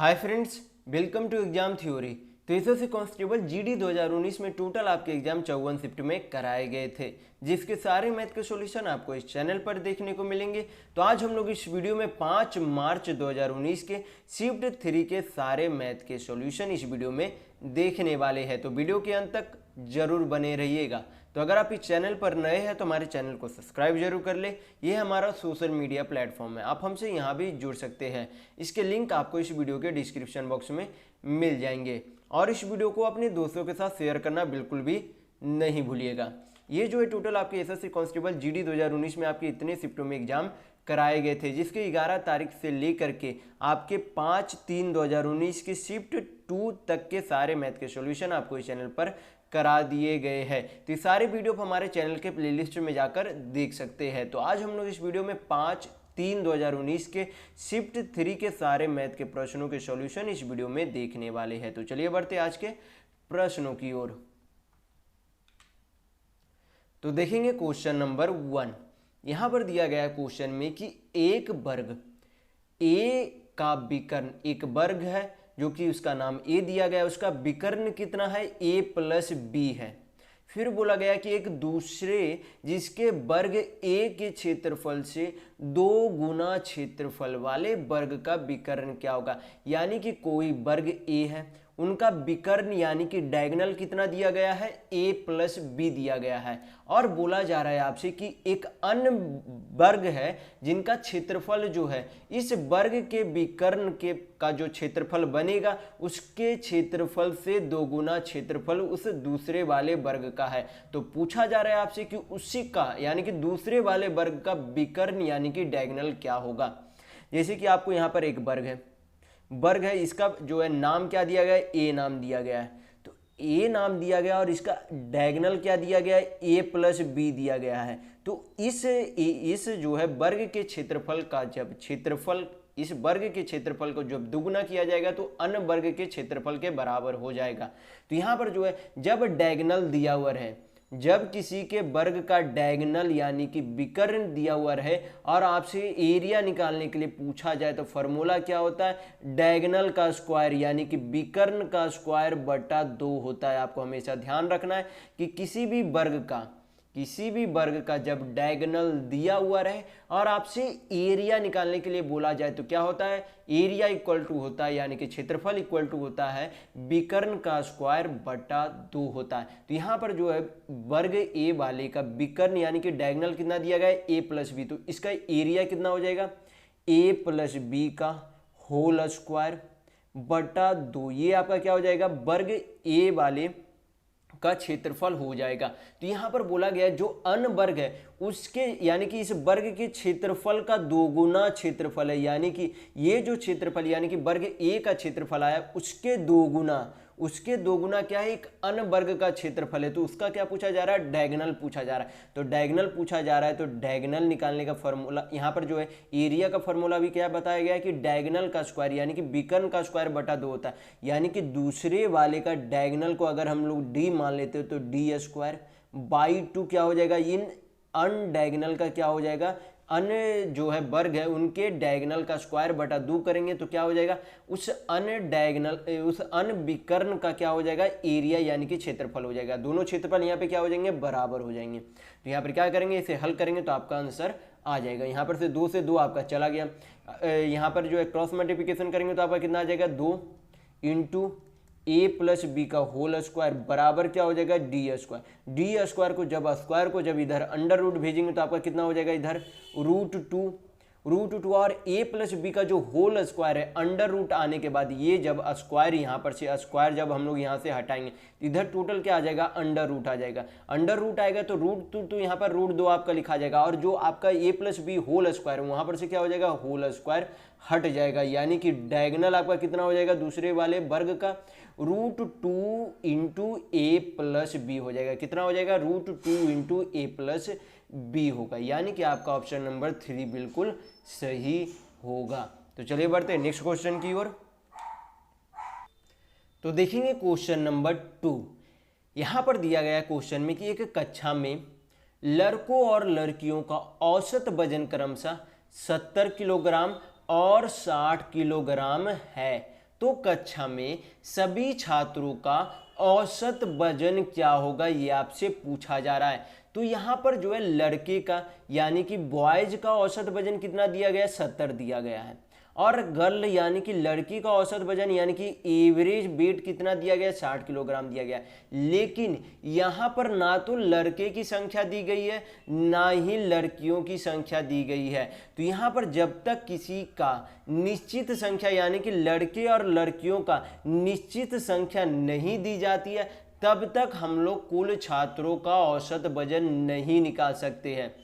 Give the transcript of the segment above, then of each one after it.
Hi friends, welcome to exam theory. तो SSC constable GD 2019 में total आपके exam 54 shift में कराए गए थे, जिसके सारे मैथ के सॉल्यूशन आपको इस चैनल पर देखने को मिलेंगे। तो आज हम लोग इस वीडियो में 5 मार्च 2019 के शिफ्ट 3 के सारे मैथ के सॉल्यूशन इस वीडियो में देखने वाले हैं। तो वीडियो के अंत तक जरूर बने रहिएगा। तो अगर आप इस चैनल पर नए हैं तो हमारे चैनल को सब्सक्राइब जरूर कर ले। ये हमारा सोशल मीडिया प्लेटफॉर्म है, आप हमसे यहाँ भी जुड़ सकते हैं। इसके लिंक आपको इस वीडियो के डिस्क्रिप्शन बॉक्स में मिल जाएंगे। और इस वीडियो को अपने दोस्तों के साथ शेयर करना बिल्कुल भी नहीं भूलिएगा। ये जो है टोटल आपके एसएससी कांस्टेबल जीडी 2019 में आपके इतने शिफ्टों में एग्जाम कराए गए थे, जिसके 11 तारीख से लेकर के आपके 5/3/2019 की शिफ्ट 2 तक के सारे मैथ के सॉल्यूशन आपको इस चैनल पर करा दिए गए हैं। तो ये सारे वीडियो आप हमारे चैनल के प्लेलिस्ट में जाकर देख सकते हैं। तो आज हम लोग इस वीडियो में 5/3/2019 के शिफ्ट 3 के सारे मैथ के प्रश्नों के सॉल्यूशन इस वीडियो में देखने वाले हैं। तो चलिए बढ़ते आज के प्रश्नों की ओर। तो देखेंगे क्वेश्चन नंबर 1। यहां पर दिया गया क्वेश्चन में कि एक वर्ग ए का विकर्ण, एक वर्ग है जो कि उसका नाम ए दिया गया है, उसका विकर्ण कितना है a+b है। फिर बोला गया कि एक दूसरे जिसके वर्ग ए के क्षेत्रफल से 2 गुना क्षेत्रफल वाले वर्ग का विकर्ण क्या होगा। यानी कि कोई वर्ग ए है, उनका विकर्ण यानी कि डायगोनल कितना दिया गया है a+b दिया गया है। और बोला जा रहा है आपसे कि एक अन्य वर्ग है जिनका क्षेत्रफल जो है इस वर्ग के विकर्ण के का जो क्षेत्रफल बनेगा उसके क्षेत्रफल से 2 गुना क्षेत्रफल उस दूसरे वाले वर्ग का है। तो पूछा जा रहा है आपसे कि उसी का यानी कि दूसरे वाले वर्ग का विकर्ण यानी कि डायगोनल क्या होगा। जैसे कि आपको यहाँ पर एक वर्ग है, इसका जो है नाम क्या दिया गया है, ए नाम दिया गया है। तो ए नाम दिया गया और इसका डायगोनल क्या दिया गया है, a+b दिया गया है। तो इस जो है वर्ग के क्षेत्रफल का जब क्षेत्रफल इस वर्ग के क्षेत्रफल को जब दुगुना किया जाएगा तो अन्य वर्ग के क्षेत्रफल के बराबर हो जाएगा। तो यहाँ पर जो है जब डायगोनल दिया हुआ है, जब किसी के वर्ग का डायगोनल यानी कि विकर्ण दिया हुआ है और आपसे एरिया निकालने के लिए पूछा जाए तो फॉर्मूला क्या होता है, डायगोनल का स्क्वायर यानी कि विकर्ण का स्क्वायर बटा 2 होता है। आपको हमेशा ध्यान रखना है कि किसी भी वर्ग का जब डायगोनल दिया हुआ रहे और आपसे एरिया निकालने के लिए बोला जाए तो क्या होता है, एरिया इक्वल टू होता है यानी कि क्षेत्रफल इक्वल टू होता है विकर्ण का स्क्वायर बटा 2 होता है। तो यहाँ पर जो है वर्ग ए वाले का विकर्ण यानी कि डायगोनल कितना दिया गया है a+b, तो इसका एरिया कितना हो जाएगा a+b का होल स्क्वायर बटा 2। ये आपका क्या हो जाएगा, वर्ग ए वाले का क्षेत्रफल हो जाएगा। तो यहां पर बोला गया जो अन्य वर्ग है उसके यानी कि इस वर्ग के क्षेत्रफल का 2 गुना क्षेत्रफल है। यानी कि ये जो क्षेत्रफल यानी कि वर्ग ए का क्षेत्रफल आया उसके 2 गुना क्या है, एक अन्य वर्ग का क्षेत्रफल है। तो उसका क्या पूछा जा रहा है, डायगोनल पूछा जा रहा है। तो डायगोनल पूछा जा रहा है तो डायगोनल निकालने का फॉर्मूला यहाँ पर जो है एरिया का फॉर्मूला भी क्या बताया गया है कि डायगोनल का स्क्वायर यानी कि विकर्ण का स्क्वायर बटा 2 होता है। यानी कि दूसरे वाले का डायगोनल को अगर हम लोग डी मान लेते हो तो d² बाई 2 क्या हो जाएगा, इन अन डायगोनल का क्या हो जाएगा, अन्य जो है वर्ग है उनके डायगोनल का स्क्वायर बटा 2 करेंगे तो क्या हो जाएगा, उस अन्य विकर्ण का क्या हो जाएगा, एरिया यानी कि क्षेत्रफल हो जाएगा। दोनों क्षेत्रफल यहाँ पे क्या हो जाएंगे, बराबर हो जाएंगे। तो यहाँ पर क्या करेंगे, इसे हल करेंगे तो आपका आंसर आ जाएगा। यहाँ पर से 2 से 2 आपका चला गया। यहाँ पर जो है क्रॉस मल्टीप्लिकेशन करेंगे तो आपका कितना आ जाएगा, 2 इंटू a+b का होल स्क्वायर बराबर क्या हो जाएगा, d² को जब इधर अंडर रूट भेजेंगे तो आपका कितना हो जाएगा, इधर √2 और a+b का जो होल स्क्वायर है अंडर रूट आने के बाद ये जब स्क्वायर यहाँ पर से स्क्वायर जब हम लोग यहाँ से हटाएंगे इधर टोटल क्या आ जाएगा, अंडर रूट आ जाएगा। अंडर रूट आएगा तो √2 तो यहाँ पर √2 आपका लिखा जाएगा और जो आपका a+b होल स्क्वायर वहाँ पर से क्या हो जाएगा, होल स्क्वायर हट जाएगा। यानी कि डायगोनल आपका कितना हो जाएगा दूसरे वाले वर्ग का, √2 इंटू a+b हो जाएगा। कितना हो जाएगा, √2 इंटू a+b होगा। यानी कि आपका ऑप्शन नंबर 3 बिल्कुल सही होगा। तो चलिए बढ़ते हैं नेक्स्ट क्वेश्चन की ओर। तो देखेंगे क्वेश्चन नंबर 2। यहां पर दिया गया क्वेश्चन में कि एक कक्षा में लड़कों और लड़कियों का औसत वजन क्रमशः 70 किलोग्राम और 60 किलोग्राम है, तो कक्षा में सभी छात्रों का औसत वजन क्या होगा, ये आपसे पूछा जा रहा है। तो यहाँ पर जो है लड़के का यानी कि बॉयज का औसत वजन कितना दिया गया है, 70 दिया गया है। और गर्ल यानी कि लड़की का औसत वजन यानी कि एवरेज वेट कितना दिया गया है, 60 किलोग्राम दिया गया है। लेकिन यहाँ पर ना तो लड़के की संख्या दी गई है ना ही लड़कियों की संख्या दी गई है। तो यहाँ पर जब तक किसी का निश्चित संख्या यानी कि लड़के और लड़कियों का निश्चित संख्या नहीं दी जाती है तब तक हम लोग कुल छात्रों का औसत वजन नहीं निकाल सकते हैं।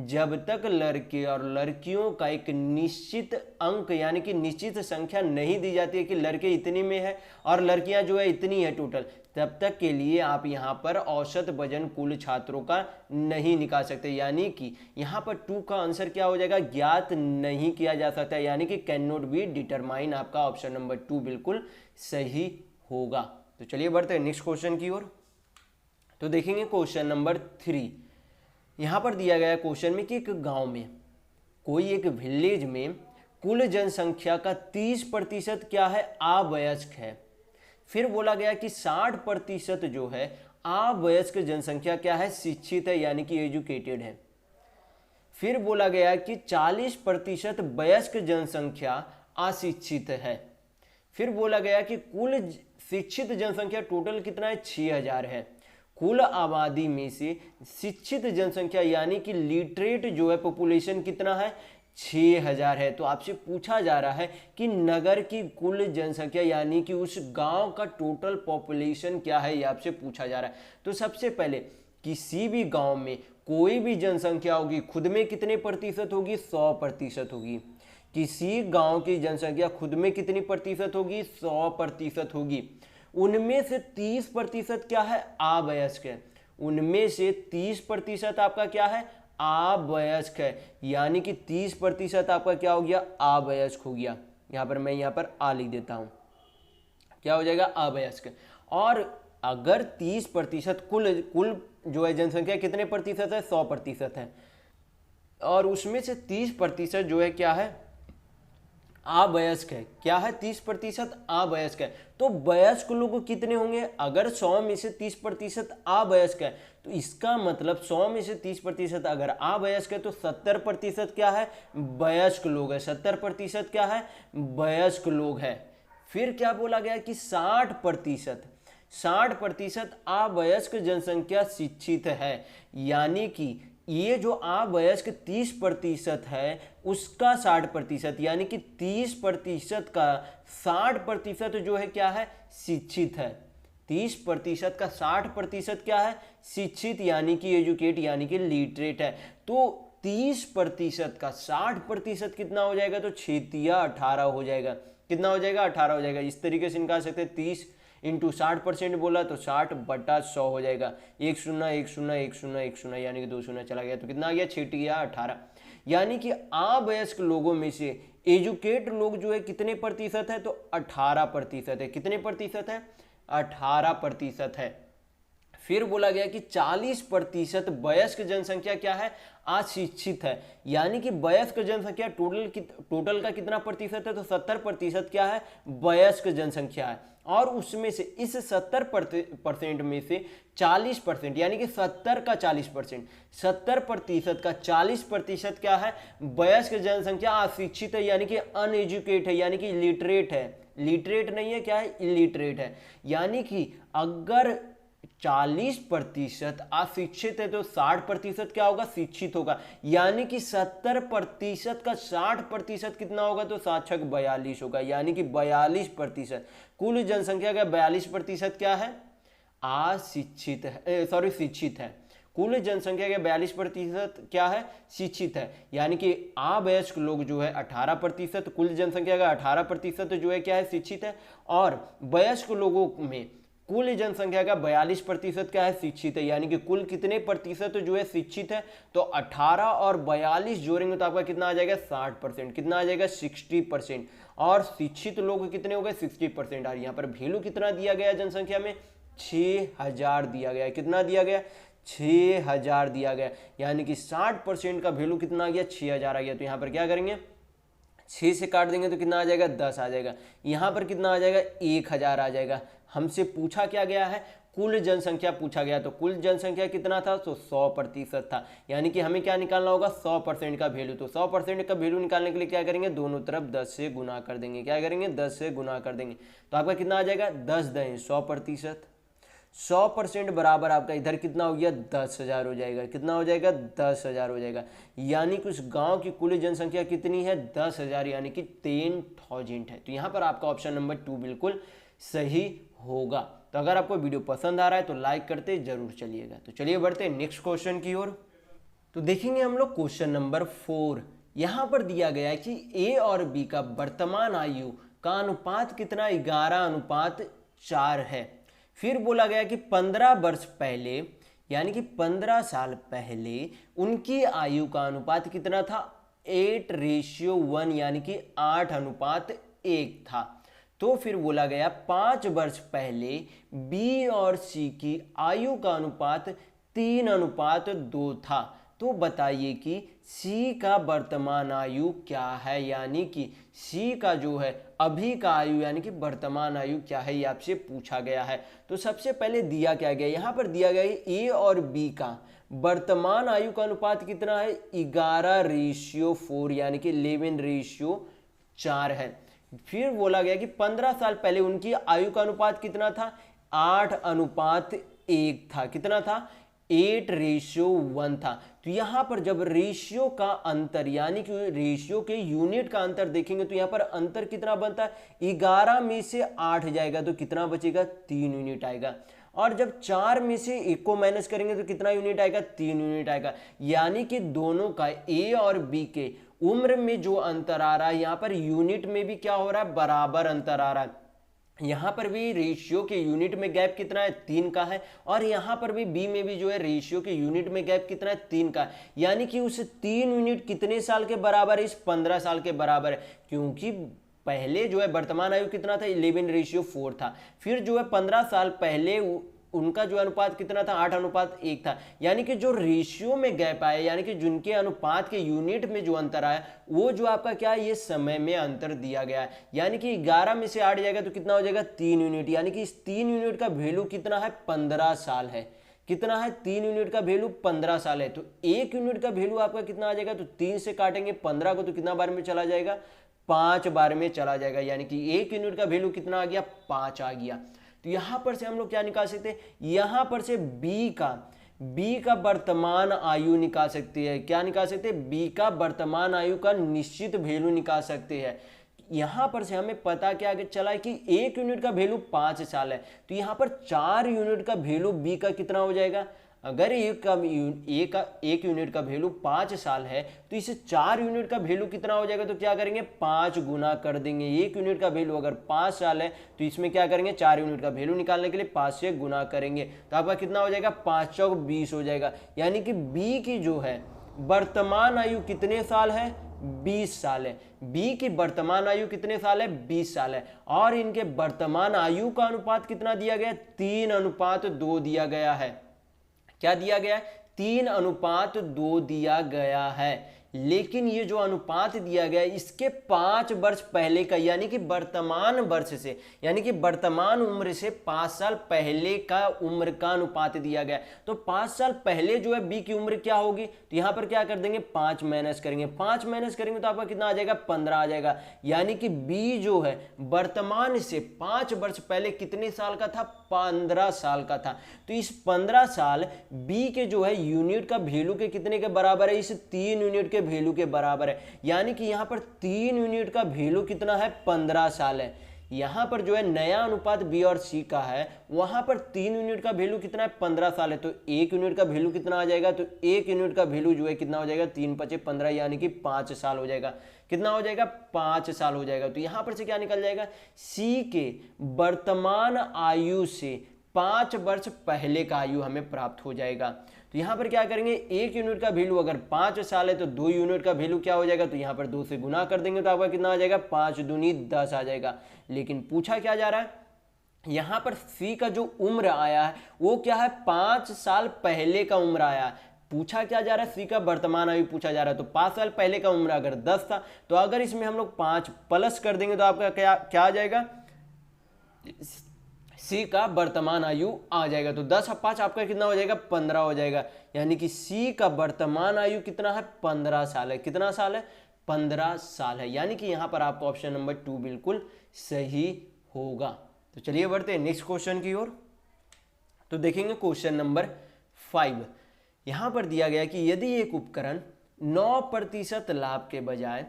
जब तक लड़के और लड़कियों का एक निश्चित अंक यानी कि निश्चित संख्या नहीं दी जाती है कि लड़के इतने में है और लड़कियां जो है इतनी है टोटल, तब तक के लिए आप यहां पर औसत वजन कुल छात्रों का नहीं निकाल सकते। यानी कि यहां पर 2 का आंसर क्या हो जाएगा, ज्ञात नहीं किया जा सकता, यानी कि कैन नॉट बी डिटरमाइन। आपका ऑप्शन नंबर 2 बिल्कुल सही होगा। तो चलिए बढ़ते हैं नेक्स्ट क्वेश्चन की ओर। तो देखेंगे क्वेश्चन नंबर 3। यहां पर दिया गया क्वेश्चन में कि एक गांव में कोई एक विलेज में कुल जनसंख्या का 30% क्या है, अवयस्क है। फिर बोला गया कि 60% जो है अवयस्क जनसंख्या क्या है, शिक्षित है यानी कि एजुकेटेड है। फिर बोला गया कि 40% वयस्क जनसंख्या अशिक्षित है। फिर बोला गया कि कुल शिक्षित जनसंख्या टोटल कितना है, 6000 है। कुल आबादी में से शिक्षित जनसंख्या यानी कि लिटरेट जो है पॉपुलेशन कितना है, 6000 है। तो आपसे पूछा जा रहा है कि नगर की कुल जनसंख्या यानी कि उस गांव का टोटल पॉपुलेशन क्या है, ये आपसे पूछा जा रहा है। तो सबसे पहले किसी भी गांव में कोई भी जनसंख्या होगी खुद में कितने प्रतिशत होगी, 100% होगी। किसी गांव की जनसंख्या खुद में कितनी प्रतिशत होगी, 100% होगी। उनमें से 30% क्या है, अवयस्क है। उनमें से 30% आपका क्या है, अवयस्क है, यानी कि 30% आपका क्या हो गया, अवयस्क हो गया। यहां पर मैं यहां पर आ लिख देता हूं, क्या हो जाएगा, अवयस्क। और अगर 30% कुल जो है जनसंख्या कितने प्रतिशत है, 100% है, और उसमें से 30% जो है क्या है, अवयस्क है। क्या है, 30% अवयस्क है। तो वयस्क लोग कितने होंगे, अगर 100 में से 30% अवयस्क है तो इसका मतलब 100 में से 30% अगर अवयस्क है तो 70% क्या है, वयस्क लोग है। 70% क्या है, वयस्क लोग है। फिर क्या बोला गया कि 60% अवयस्क जनसंख्या शिक्षित है, यानी कि ये जो अवयस्क 30% है उसका 60% यानी कि 30% का 60% जो है क्या है, शिक्षित है। 30% का 60% क्या है, शिक्षित यानी कि एजुकेट यानी कि लिटरेट है। तो 30% का 60% कितना हो जाएगा, तो 6 या 18 हो जाएगा। कितना हो जाएगा, 18 हो जाएगा। इस तरीके से निकाल सकते हैं, 30 इंटू 60% बोला तो 60/100 हो जाएगा। 1 0 1 0 1 0 1 0 यानी कि 2 0 चला गया, तो कितना आ गया, 6 या 18। यानी कि अवयस्क लोगों में से एजुकेट लोग जो है कितने प्रतिशत है, तो 18% है। कितने प्रतिशत है, 18% है। फिर बोला गया कि 40% वयस्क जनसंख्या क्या है, अशिक्षित है, यानी कि वयस्क जनसंख्या टोटल का कितना प्रतिशत है, तो 70% क्या है, वयस्क जनसंख्या है। और उसमें से इस 70% में से 40% यानी कि 70 का 40%, 70% का 40% क्या है, वयस्क जनसंख्या अशिक्षित है यानी कि अनएजुकेट है, यानी कि इलिटरेट है। लिटरेट नहीं है, क्या है, इलिटरेट है। यानी कि अगर 40% अशिक्षित है तो 60% क्या होगा, शिक्षित होगा। यानी कि 70% का 60% कितना होगा, तो 7×6 = 42 होगा। यानी कि 42% कुल जनसंख्या का 42% क्या है, अशिक्षित है, शिक्षित है। कुल जनसंख्या का 42% क्या है, शिक्षित है। यानी कि अवयस्क लोग जो है 18%, कुल जनसंख्या का 18% जो है क्या है, शिक्षित है। और वयस्क लोगों में कुल जनसंख्या का 42% क्या है, शिक्षित है। यानी कि कुल कितने प्रतिशत जो है शिक्षित है, तो 18 और 42 जोड़ेंगे तो आपका कितना आ जाएगा, 60%। कितना आ जाएगा, 60%। और शिक्षित लोग कितने हो गए, 60%। और यहाँ पर वैल्यू कितना दिया गया जनसंख्या में, 6000 दिया गया। कितना दिया गया, 6000 दिया गया। यानी कि 60% का वैल्यू कितना आ गया, 6000 आ गया। तो यहाँ पर क्या करेंगे, 6 से काट देंगे तो कितना आ जाएगा 10 आ जाएगा। यहाँ पर कितना आ जाएगा 1000 आ जाएगा। हमसे पूछा क्या गया है, कुल जनसंख्या पूछा गया, तो कुल जनसंख्या कितना था, तो 100% था, यानी कि हमें क्या निकालना होगा 100% का वैल्यू। तो 100% का वैल्यू निकालने के लिए क्या करेंगे, दोनों तरफ 10 से गुना कर देंगे। क्या करेंगे 10 से गुना कर देंगे, तो आपका कितना आ जाएगा 10 दें 100%। 100% बराबर आपका इधर कितना हो गया 10,000 हो जाएगा। कितना हो जाएगा 10,000 हो जाएगा, यानी कि उस गांव की कुल जनसंख्या कितनी है 10,000, यानी कि 10,000 है। तो यहाँ पर आपका ऑप्शन नंबर 2 बिल्कुल सही होगा। तो अगर आपको वीडियो पसंद आ रहा है तो लाइक करते जरूर चलिएगा। तो चलिए बढ़ते हैं नेक्स्ट क्वेश्चन की ओर। तो देखेंगे हम लोग क्वेश्चन नंबर 4। यहाँ पर दिया गया है कि ए और बी का वर्तमान आयु का अनुपात कितना 11:4 है। फिर बोला गया कि 15 वर्ष पहले, यानी कि 15 साल पहले उनकी आयु का अनुपात कितना था 8:1, यानी कि 8:1 था। तो फिर बोला गया 5 वर्ष पहले बी और सी की आयु का अनुपात 3:2 था। तो बताइए कि सी का वर्तमान आयु क्या है, यानी कि सी का जो है अभी का आयु यानी कि वर्तमान आयु क्या है, ये आपसे पूछा गया है। तो सबसे पहले दिया क्या गया, यहाँ पर दिया गया है ए और बी का वर्तमान आयु का अनुपात कितना है 11:4, यानी कि 11:4 है। फिर बोला गया कि 15 साल पहले उनकी आयु का अनुपात कितना था 8:1 था। कितना था 8:1 था। तो यहां पर जब रेशियो का अंतर यानी कि रेशियो के यूनिट का अंतर देखेंगे तो यहां पर अंतर कितना बनता है 11 में से 8 जाएगा तो कितना बचेगा 3 यूनिट आएगा। और जब 4 में से 1 को माइनस करेंगे तो कितना यूनिट आएगा 3 यूनिट आएगा। यानी कि दोनों का ए और बी के उम्र में जो अंतर आ रहा है यहाँ पर यूनिट में भी क्या हो रहा है बराबर अंतर आ रहा है। यहाँ पर भी रेशियो के यूनिट में गैप कितना है 3 का है, और यहाँ पर भी बी में भी जो है रेशियो के यूनिट में गैप कितना है 3 का है। यानी कि उस 3 यूनिट कितने साल के बराबर है, इस 15 साल के बराबर है, क्योंकि पहले जो है वर्तमान आयु कितना था 11:4 था। फिर जो है 15 साल पहले उनका जो अनुपात कितना था 8:1 था। यानी कि जो रेशियो में गैप आया यानी कि जिनके अनुपात के यूनिट में जो अंतर आया वो जो आपका क्या है ये समय में अंतर दिया गया है। यानी कि 11 में से 8 जाएगा तो कितना हो जाएगा 3 यूनिट, यानी कि इस 3 यूनिट का वैल्यू कितना है 15 साल है। कितना है 3 यूनिट का वैल्यू 15 साल है। तो 1 यूनिट का वैल्यू आपका कितना आ जाएगा, तो 3 से काटेंगे 15 को तो कितना बार में चला जाएगा 5 बार में चला जाएगा। यानी कि 1 यूनिट का वैल्यू कितना आ गया 5 आ गया। तो यहां पर से हम लोग क्या निकाल सकते हैं, यहां पर से बी का वर्तमान आयु निकाल सकते हैं। क्या निकाल सकते हैं, बी का वर्तमान आयु का निश्चित वैल्यू निकाल सकते हैं। यहां पर से हमें पता क्या चला कि 1 यूनिट का वैल्यू 5 साल है, तो यहां पर 4 यूनिट का वैल्यू बी का कितना हो जाएगा। अगर एक यूनिट का वैल्यू 5 साल है तो इसे 4 यूनिट का वैल्यू कितना हो जाएगा, तो क्या करेंगे 5 गुना कर देंगे। 1 यूनिट का वैल्यू अगर 5 साल है तो इसमें क्या करेंगे 4 यूनिट का वैल्यू निकालने के लिए 5 से गुना करेंगे, तो आपका कितना हो जाएगा 5 चौक 20 हो जाएगा। यानी कि बी की जो है वर्तमान आयु कितने साल है 20 साल है। बी की वर्तमान आयु कितने साल है 20 साल है, और इनके वर्तमान आयु का अनुपात कितना दिया गया 3:2 दिया गया है। क्या दिया गया है 3:2 दिया गया है। लेकिन ये जो अनुपात दिया गया है इसके 5 वर्ष पहले का यानी कि वर्तमान वर्ष से यानी कि वर्तमान उम्र से 5 साल पहले का उम्र का अनुपात दिया गया। तो 5 साल पहले जो है बी की उम्र क्या होगी, तो यहां पर क्या कर देंगे 5 माइनस करेंगे। 5 माइनस करेंगे तो आपका कितना आ जाएगा 15 आ जाएगा। यानी कि बी जो है वर्तमान से 5 वर्ष पहले कितने साल का था 15 साल का था। तो इस 15 साल बी के जो है यूनिट का वैल्यू के कितने के बराबर है, इस 3 यूनिट के वैल्यू के बराबर है। यानी कि यहां पर 3 यूनिट का वैल्यू कितना है 15 साल है। यहां पर जो है नया अनुपात बी और सी का है, वहां पर 3 यूनिट का वैल्यू कितना है 15 साल है। तो 1 यूनिट का वैल्यू कितना आ जाएगा, तो 1 यूनिट का वैल्यू जो है कितना हो जाएगा 3 × 5 = 15 यानी कि 5 साल हो जाएगा। कितना हो जाएगा 5 साल हो जाएगा। तो यहां पर से क्या निकल जाएगा, सी के वर्तमान आयु से 5 वर्ष पहले का आयु हमें प्राप्त हो जाएगा। तो यहां पर क्या करेंगे 1 यूनिट का वैल्यू अगर 5 साल है तो 2 यूनिट का वैल्यू क्या हो जाएगा, तो यहां पर 2 से गुना कर देंगे तो आपका कितना आ जाएगा 5 दूनी 10 आ जाएगा। लेकिन पूछा क्या जा रहा है, यहां पर सी का जो उम्र आया है वो क्या है 5 साल पहले का उम्र आया है। पूछा क्या जा रहा है, सी का वर्तमान आयु पूछा जा रहा है। तो 5 साल पहले का उम्र अगर 10 था तो अगर इसमें हम लोग 5 प्लस कर देंगे तो आपका क्या क्या आ जाएगा, सी का वर्तमान आयु आ जाएगा। तो 10 और 5 आपका कितना हो जाएगा, 15 हो जाएगा। यानी कि सी का वर्तमान आयु कितना है, 15 साल है। कितना साल है, 15 साल है। यानी कि यहां पर आपका ऑप्शन नंबर 2 बिल्कुल सही होगा। तो चलिए बढ़ते हैं नेक्स्ट क्वेश्चन की ओर। तो देखेंगे क्वेश्चन नंबर 5। यहां पर दिया गया कि यदि एक उपकरण 9% लाभ के बजाय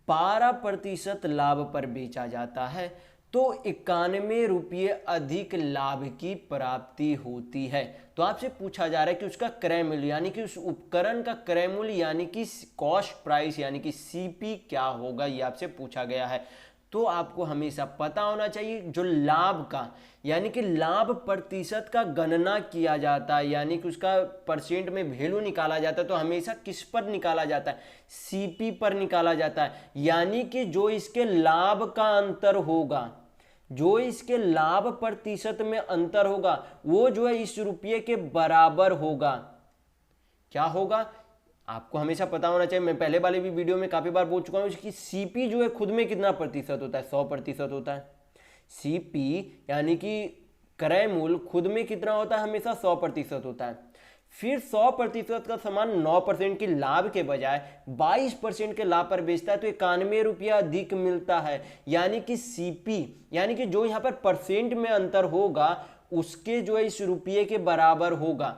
12% लाभ पर बेचा जाता है तो 91 रुपये अधिक लाभ की प्राप्ति होती है। तो आपसे पूछा जा रहा है कि उसका क्रय मूल्य यानी कि उस उपकरण का क्रय मूल्य यानी कि कॉस्ट प्राइस यानी कि सीपी क्या होगा, ये आपसे पूछा गया है। तो आपको हमेशा पता होना चाहिए जो लाभ का यानी कि लाभ प्रतिशत का गणना किया जाता है यानी कि उसका परसेंट में वैल्यू निकाला जाता है तो हमेशा किस पर निकाला जाता है, सीपी पर निकाला जाता है। यानी कि जो इसके लाभ का अंतर होगा, जो इसके लाभ प्रतिशत में अंतर होगा वो जो है इस रुपये के बराबर होगा। क्या होगा, आपको हमेशा पता होना चाहिए। मैं पहले वाले भी वीडियो में काफी बार बोल चुका हूं कि सीपी जो है खुद में कितना प्रतिशत होता है, 100% होता है। सीपी यानी कि क्रय मूल्य खुद में कितना होता है, हमेशा 100% होता है। फिर 100% का सामान 9% के लाभ के बजाय 22% के लाभ पर बेचता है तो 91 रुपया अधिक मिलता है। यानी कि सीपी यानी कि जो यहाँ पर परसेंट में अंतर होगा उसके जो है इस रुपये के बराबर होगा।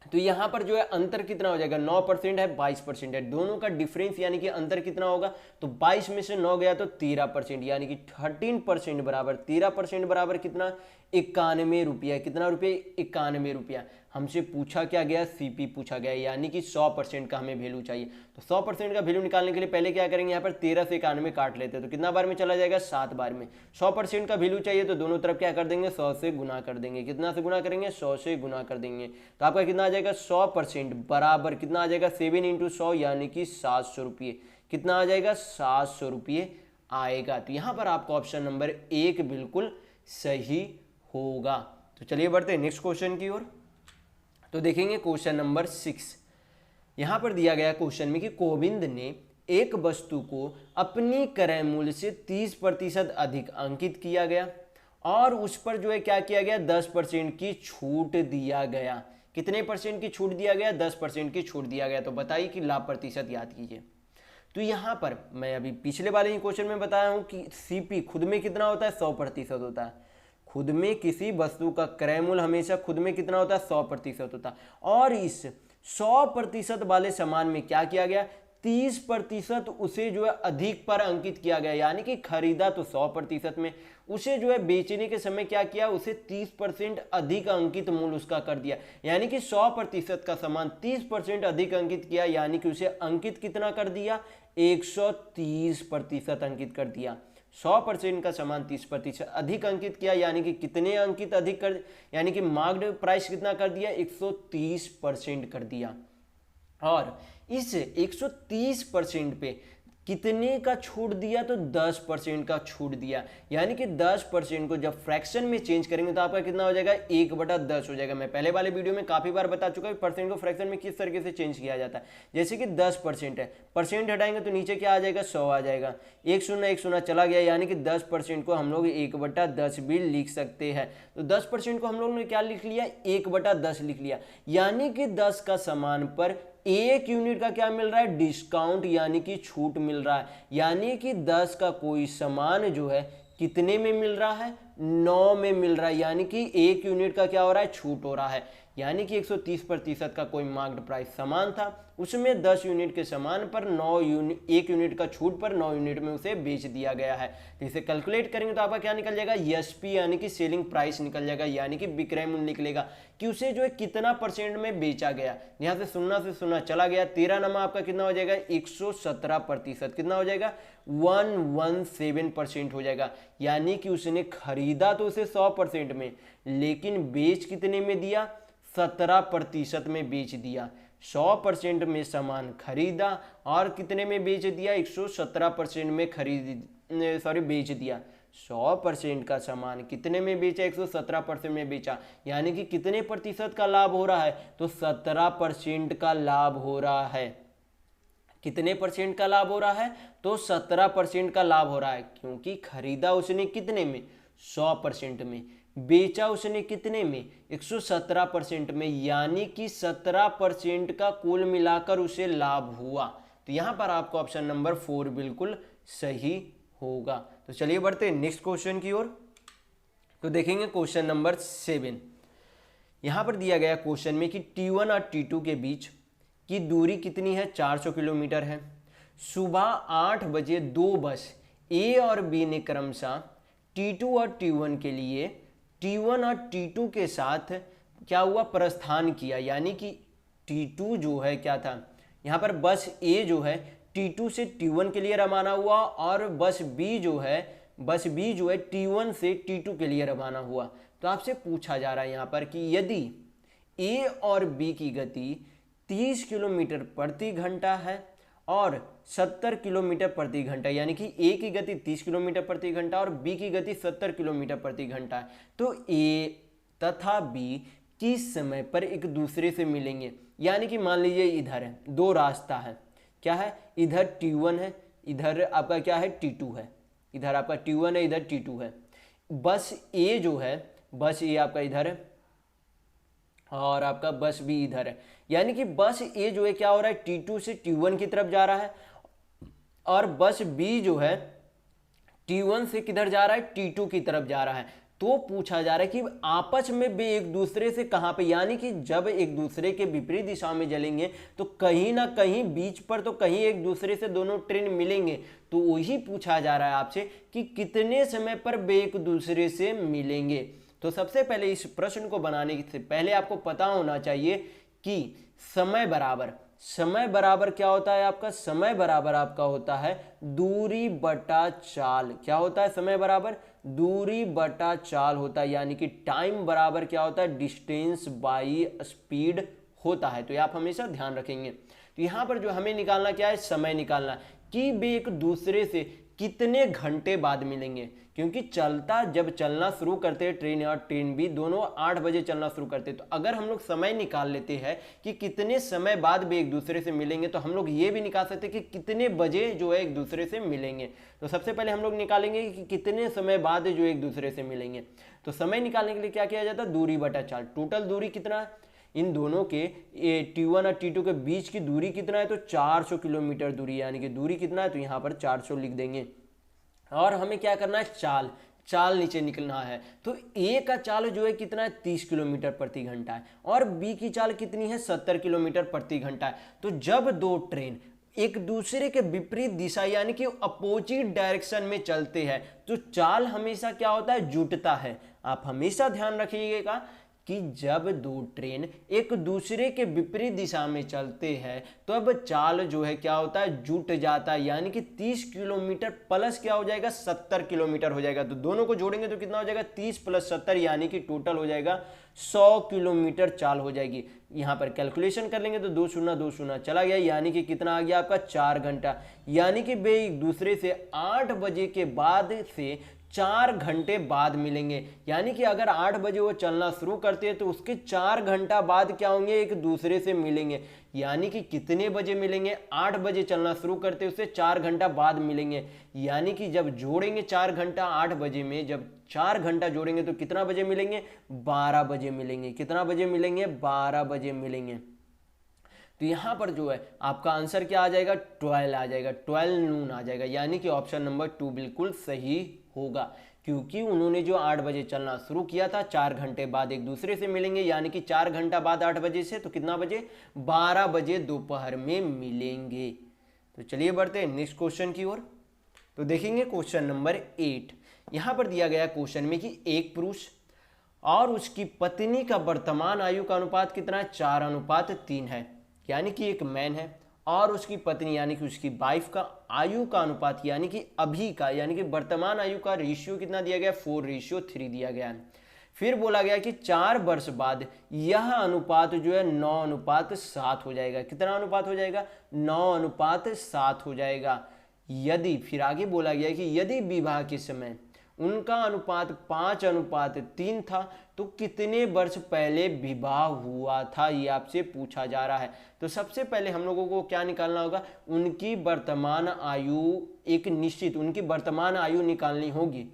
तो यहां पर जो है अंतर कितना हो जाएगा, 9% है 22% है, दोनों का डिफरेंस यानी कि अंतर कितना होगा, तो 22 में से 9 गया तो 13% यानी कि 13% बराबर 13% बराबर कितना, 91 रुपया। कितना रुपये, 91 रुपया। हमसे पूछा क्या गया, सीपी पूछा गया यानी कि 100% का हमें वैल्यू चाहिए। तो 100% का वैल्यू निकालने के लिए पहले क्या करेंगे, यहाँ पर 13 से 91 काट लेते हैं तो कितना बार में चला जाएगा, 7 बार में। 100% का वैल्यू चाहिए तो दोनों तरफ क्या कर देंगे, 100 से गुना कर देंगे। कितना से गुना करेंगे, 100 से गुना कर देंगे। तो आपका कितना आ जाएगा, 100% बराबर कितना आ जाएगा, 7 × 100 यानी कि 700 रुपये। कितना आ जाएगा, 700 रुपये आएगा। तो यहाँ पर आपका ऑप्शन नंबर 1 बिल्कुल सही होगा। तो चलिए बढ़ते हैं नेक्स्ट क्वेश्चन की ओर। तो देखेंगे क्वेश्चन नंबर 6। यहां पर दिया गया क्वेश्चन में कि गोविंद ने एक वस्तु को अपनी क्रय मूल्य से 30% अधिक अंकित किया गया और उस पर जो है क्या किया गया, 10% की छूट दिया गया। कितने परसेंट की छूट दिया गया, 10% की छूट दिया गया। तो बताइए कि लाभ प्रतिशत याद कीजिए। तो यहां पर मैं अभी पिछले वाले ही क्वेश्चन में बताया हूं कि सीपी खुद में कितना होता है, 100% होता है। खुद में किसी वस्तु का क्रय मूल्य हमेशा खुद में कितना होता है, 100% होता है। और इस 100% वाले सामान में क्या किया गया, 30% उसे जो है अधिक पर अंकित किया गया। यानी कि खरीदा तो 100% में, उसे जो है बेचने के समय क्या किया, उसे 30% अधिक अंकित मूल्य उसका कर दिया। यानी कि 100% का सामान 30% अधिक अंकित किया यानी कि उसे अंकित कितना कर दिया, 130% अंकित कर दिया। 100% का सामान 30% अधिक अंकित किया यानी कि कितने अंकित अधिक कर, यानी कि मार्क्ड प्राइस कितना कर दिया, 130% कर दिया। और इस 130% पे कितने का छूट दिया, तो 10% का छूट दिया। यानी कि 10% को जब फ्रैक्शन में चेंज करेंगे तो आपका कितना हो जाएगा, 1/10 हो जाएगा। मैं पहले वाले वीडियो में काफी बार बता चुका हूं परसेंट को फ्रैक्शन में किस तरीके से चेंज किया जाता है। जैसे कि 10% है, परसेंट हटाएंगे तो नीचे क्या आ जाएगा, 100 आ जाएगा। 1 शून्य चला गया यानी कि 10% को हम लोग 1/10 भी लिख सकते हैं। तो 10% को हम लोग ने क्या लिख लिया, 1/10 लिख लिया। यानी कि 10 का सामान पर 1 यूनिट का क्या मिल रहा है, डिस्काउंट यानी कि छूट मिल रहा है। यानी कि 10 का कोई सामान जो है कितने में मिल रहा है, 9 में मिल रहा है। यानी कि 1 यूनिट का क्या हो रहा है, छूट हो रहा है। यानी कि 130% का कोई मार्क्ड प्राइस सामान था, उसमें 10 यूनिट के सामान पर 1 यूनिट का छूट पर 9 यूनिट में उसे बेच दिया गया है। तो इसे कैलकुलेट करेंगे तो आपका क्या निकल जाएगा, एसपी यानी कि सेलिंग प्राइस निकल जाएगा। यानी कि विक्रय मूल्य निकलेगा कि उसे जो है कितना परसेंट में बेचा गया। यहाँ से सुनना चला गया, 13 नमा आपका कितना हो जाएगा, 117%। कितना हो जाएगा, 117% हो जाएगा। यानी कि उसने खरीदा तो उसे 100% में, लेकिन बेच कितने में दिया, 17% में बेच दिया। 100% में सामान खरीदा और कितने में बेच दिया, 117% में बेच दिया। 100% का सामान कितने में बेचा, 117% में बेचा, यानी कि कितने प्रतिशत का लाभ हो रहा है, तो 17% का लाभ हो रहा है। कितने परसेंट का लाभ हो रहा है, तो 17% का लाभ हो रहा है, क्योंकि खरीदा उसने कितने में, 100% में, बेचा उसने कितने में, 117% में, यानी कि 17% का कुल मिलाकर उसे लाभ हुआ। तो यहां पर आपको ऑप्शन नंबर 4 बिल्कुल सही होगा। तो चलिए बढ़ते हैं नेक्स्ट क्वेश्चन की ओर। तो देखेंगे क्वेश्चन नंबर 7। यहां पर दिया गया क्वेश्चन में कि T1 और T2 के बीच की दूरी कितनी है, 400 किलोमीटर है। सुबह 8 बजे दो बस ए और बी ने क्रमशः T2 और T1 के लिए T1 और T2 के साथ क्या हुआ, प्रस्थान किया, यानी कि T2 जो है क्या था, यहाँ पर बस ए जो है T2 से T1 के लिए रवाना हुआ और बस बी जो है T1 से T2 के लिए रवाना हुआ। तो आपसे पूछा जा रहा है यहाँ पर कि यदि ए और बी की गति 30 किलोमीटर प्रति घंटा है और 70 किलोमीटर प्रति घंटा, यानी कि ए की गति 30 किलोमीटर प्रति घंटा और बी की गति 70 किलोमीटर प्रति घंटा है, तो ए तथा बी किस समय पर एक दूसरे से मिलेंगे। यानी कि मान लीजिए इधर है, दो रास्ता है, क्या है, इधर T1 है, इधर आपका क्या है, T2 है, इधर आपका T1 है, इधर T2 है। बस ए जो है, बस ए आपका इधर है और आपका बस बी इधर है, यानी कि बस ए जो है क्या हो रहा है, T2 से T1 की तरफ जा रहा है और बस बी जो है T1 से किधर जा रहा है, T2 की तरफ जा रहा है। तो पूछा जा रहा है कि आपस में वे एक दूसरे से कहां पे, यानी कि जब एक दूसरे के विपरीत दिशा में चलेंगे तो कहीं ना कहीं बीच पर तो कहीं एक दूसरे से दोनों ट्रेन मिलेंगे। तो वही पूछा जा रहा है आपसे कि कितने समय पर वे एक दूसरे से मिलेंगे। तो सबसे पहले इस प्रश्न को बनाने से पहले आपको पता होना चाहिए कि समय बराबर क्या होता है आपका, समय बराबर आपका होता है दूरी बटा चाल। क्या होता है, समय बराबर दूरी बटा चाल होता है, यानी कि टाइम बराबर क्या होता है, डिस्टेंस बाई स्पीड होता है। तो ये आप हमेशा ध्यान रखेंगे। तो यहाँ पर जो हमें निकालना क्या है, समय निकालना कि वे एक दूसरे से कितने घंटे बाद मिलेंगे, क्योंकि जब चलना शुरू करते हैं ट्रेन और ट्रेन भी दोनों 8 बजे चलना शुरू करते हैं। तो अगर हम लोग समय निकाल लेते हैं कि कितने समय बाद वे एक दूसरे से मिलेंगे, तो हम लोग ये भी निकाल सकते हैं कि कितने बजे जो है एक दूसरे से मिलेंगे। तो सबसे पहले हम लोग निकालेंगे कि कितने समय बाद जो एक दूसरे से मिलेंगे। तो समय निकालने के लिए क्या किया जाता है, दूरी बटा चाल। टोटल दूरी कितना है, इन दोनों के T1 और T2 के बीच की दूरी कितना है, तो 400 किलोमीटर दूरी, यानी कि दूरी कितना है, तो यहाँ पर 400 लिख देंगे। और हमें क्या करना है, चाल नीचे निकलना है। तो ए का चाल जो है कितना है, 30 किलोमीटर प्रति घंटा है और बी की चाल कितनी है, 70 किलोमीटर प्रति घंटा है। तो जब दो ट्रेन एक दूसरे के विपरीत दिशा यानी कि अपोजिट डायरेक्शन में चलते हैं तो चाल हमेशा क्या होता है, जुटता है। आप हमेशा ध्यान रखिएगा कि जब दो ट्रेन एक दूसरे के विपरीत दिशा में चलते हैं तो अब चाल जो है क्या होता है, जुट जाता है, यानी कि 30 किलोमीटर प्लस क्या हो जाएगा, 70 किलोमीटर हो जाएगा। तो दोनों को जोड़ेंगे तो कितना हो जाएगा, 30 प्लस 70, यानी कि टोटल हो जाएगा 100 किलोमीटर चाल हो जाएगी। यहाँ पर कैलकुलेशन कर लेंगे तो 2 शून्य चला गया, यानी कि कितना आ गया आपका, 4 घंटा। यानी कि वे एक दूसरे से 8 बजे के बाद से 4 घंटे बाद मिलेंगे। यानी कि अगर 8 बजे वो चलना शुरू करते हैं तो उसके 4 घंटा बाद क्या होंगे, एक दूसरे से मिलेंगे। यानी कि कितने बजे मिलेंगे, 8 बजे चलना शुरू करते हैं उससे 4 घंटा बाद मिलेंगे। यानी कि जब जोड़ेंगे 4 घंटा 8 बजे में, जब 4 घंटा जोड़ेंगे तो कितना बजे मिलेंगे, 12 बजे मिलेंगे। कितना बजे मिलेंगे, 12 बजे मिलेंगे। तो यहाँ पर जो है आपका आंसर क्या आ जाएगा, 12 आ जाएगा, 12 नून आ जाएगा। यानी कि ऑप्शन नंबर 2 बिल्कुल सही होगा, क्योंकि उन्होंने जो 8 बजे चलना शुरू किया था 4 घंटे बाद एक दूसरे से मिलेंगे, यानी कि 4 घंटा बाद 8 बजे से तो कितना बजे, 12 बजे दोपहर में मिलेंगे। तो चलिए बढ़ते हैं नेक्स्ट क्वेश्चन की ओर। तो देखेंगे क्वेश्चन नंबर 8। यहाँ पर दिया गया क्वेश्चन में कि एक पुरुष और उसकी पत्नी का वर्तमान आयु का अनुपात कितना है, 4:3 है। यानी कि एक मैन है और उसकी पत्नी यानी कि उसकी वाइफ का आयु का अनुपात यानी कि अभी का यानी कि वर्तमान आयु का रेशियो कितना दिया गया, 4:3 दिया गया है। फिर बोला गया कि 4 वर्ष बाद यह अनुपात जो है 9:7 हो जाएगा। कितना अनुपात हो जाएगा, 9:7 हो जाएगा। यदि फिर आगे बोला गया कि यदि विवाह के समय उनका अनुपात 5:3 था, तो कितने वर्ष पहले विवाह हुआ था, ये आपसे पूछा जा रहा है। तो सबसे पहले हम लोगों को क्या निकालना होगा, उनकी वर्तमान आयु, एक निश्चित उनकी वर्तमान आयु निकालनी होगी।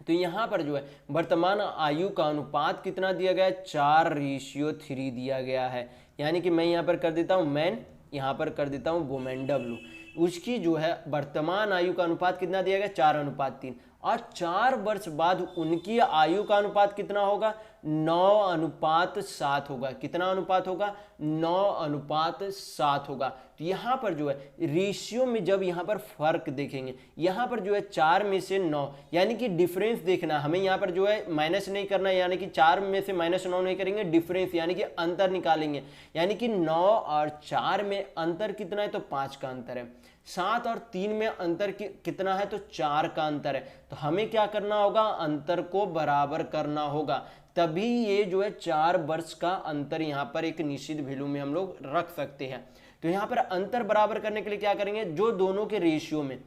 तो यहाँ पर जो है वर्तमान आयु का अनुपात कितना दिया गया है, 4:3 दिया गया है। यानी कि मैं यहाँ पर कर देता हूँ मैन, यहाँ पर कर देता हूँ वुमेन डब्लू, उसकी जो है वर्तमान आयु का अनुपात कितना दिया गया, 4:3। और 4 वर्ष बाद उनकी आयु का अनुपात कितना होगा, 9:7 होगा। कितना अनुपात होगा, 9:7 होगा। तो यहाँ पर जो है रेशियो में जब यहाँ पर फर्क देखेंगे, यहाँ पर जो है 4 में से 9, यानी कि डिफरेंस देखना हमें, यहाँ पर जो है माइनस नहीं करना, यानी कि 4 में से -9 नहीं करेंगे, डिफरेंस यानी कि अंतर निकालेंगे। यानी कि 9 और 4 में अंतर कितना है, तो 5 का अंतर है। 7 और 3 में अंतर कितना है, तो 4 का अंतर है। तो हमें क्या करना होगा, अंतर को बराबर करना होगा, तभी ये जो है 4 वर्ष का अंतर यहाँ पर एक निश्चित वैल्यू में हम लोग रख सकते हैं। तो यहाँ पर अंतर बराबर करने के लिए क्या करेंगे, जो दोनों के रेशियो में,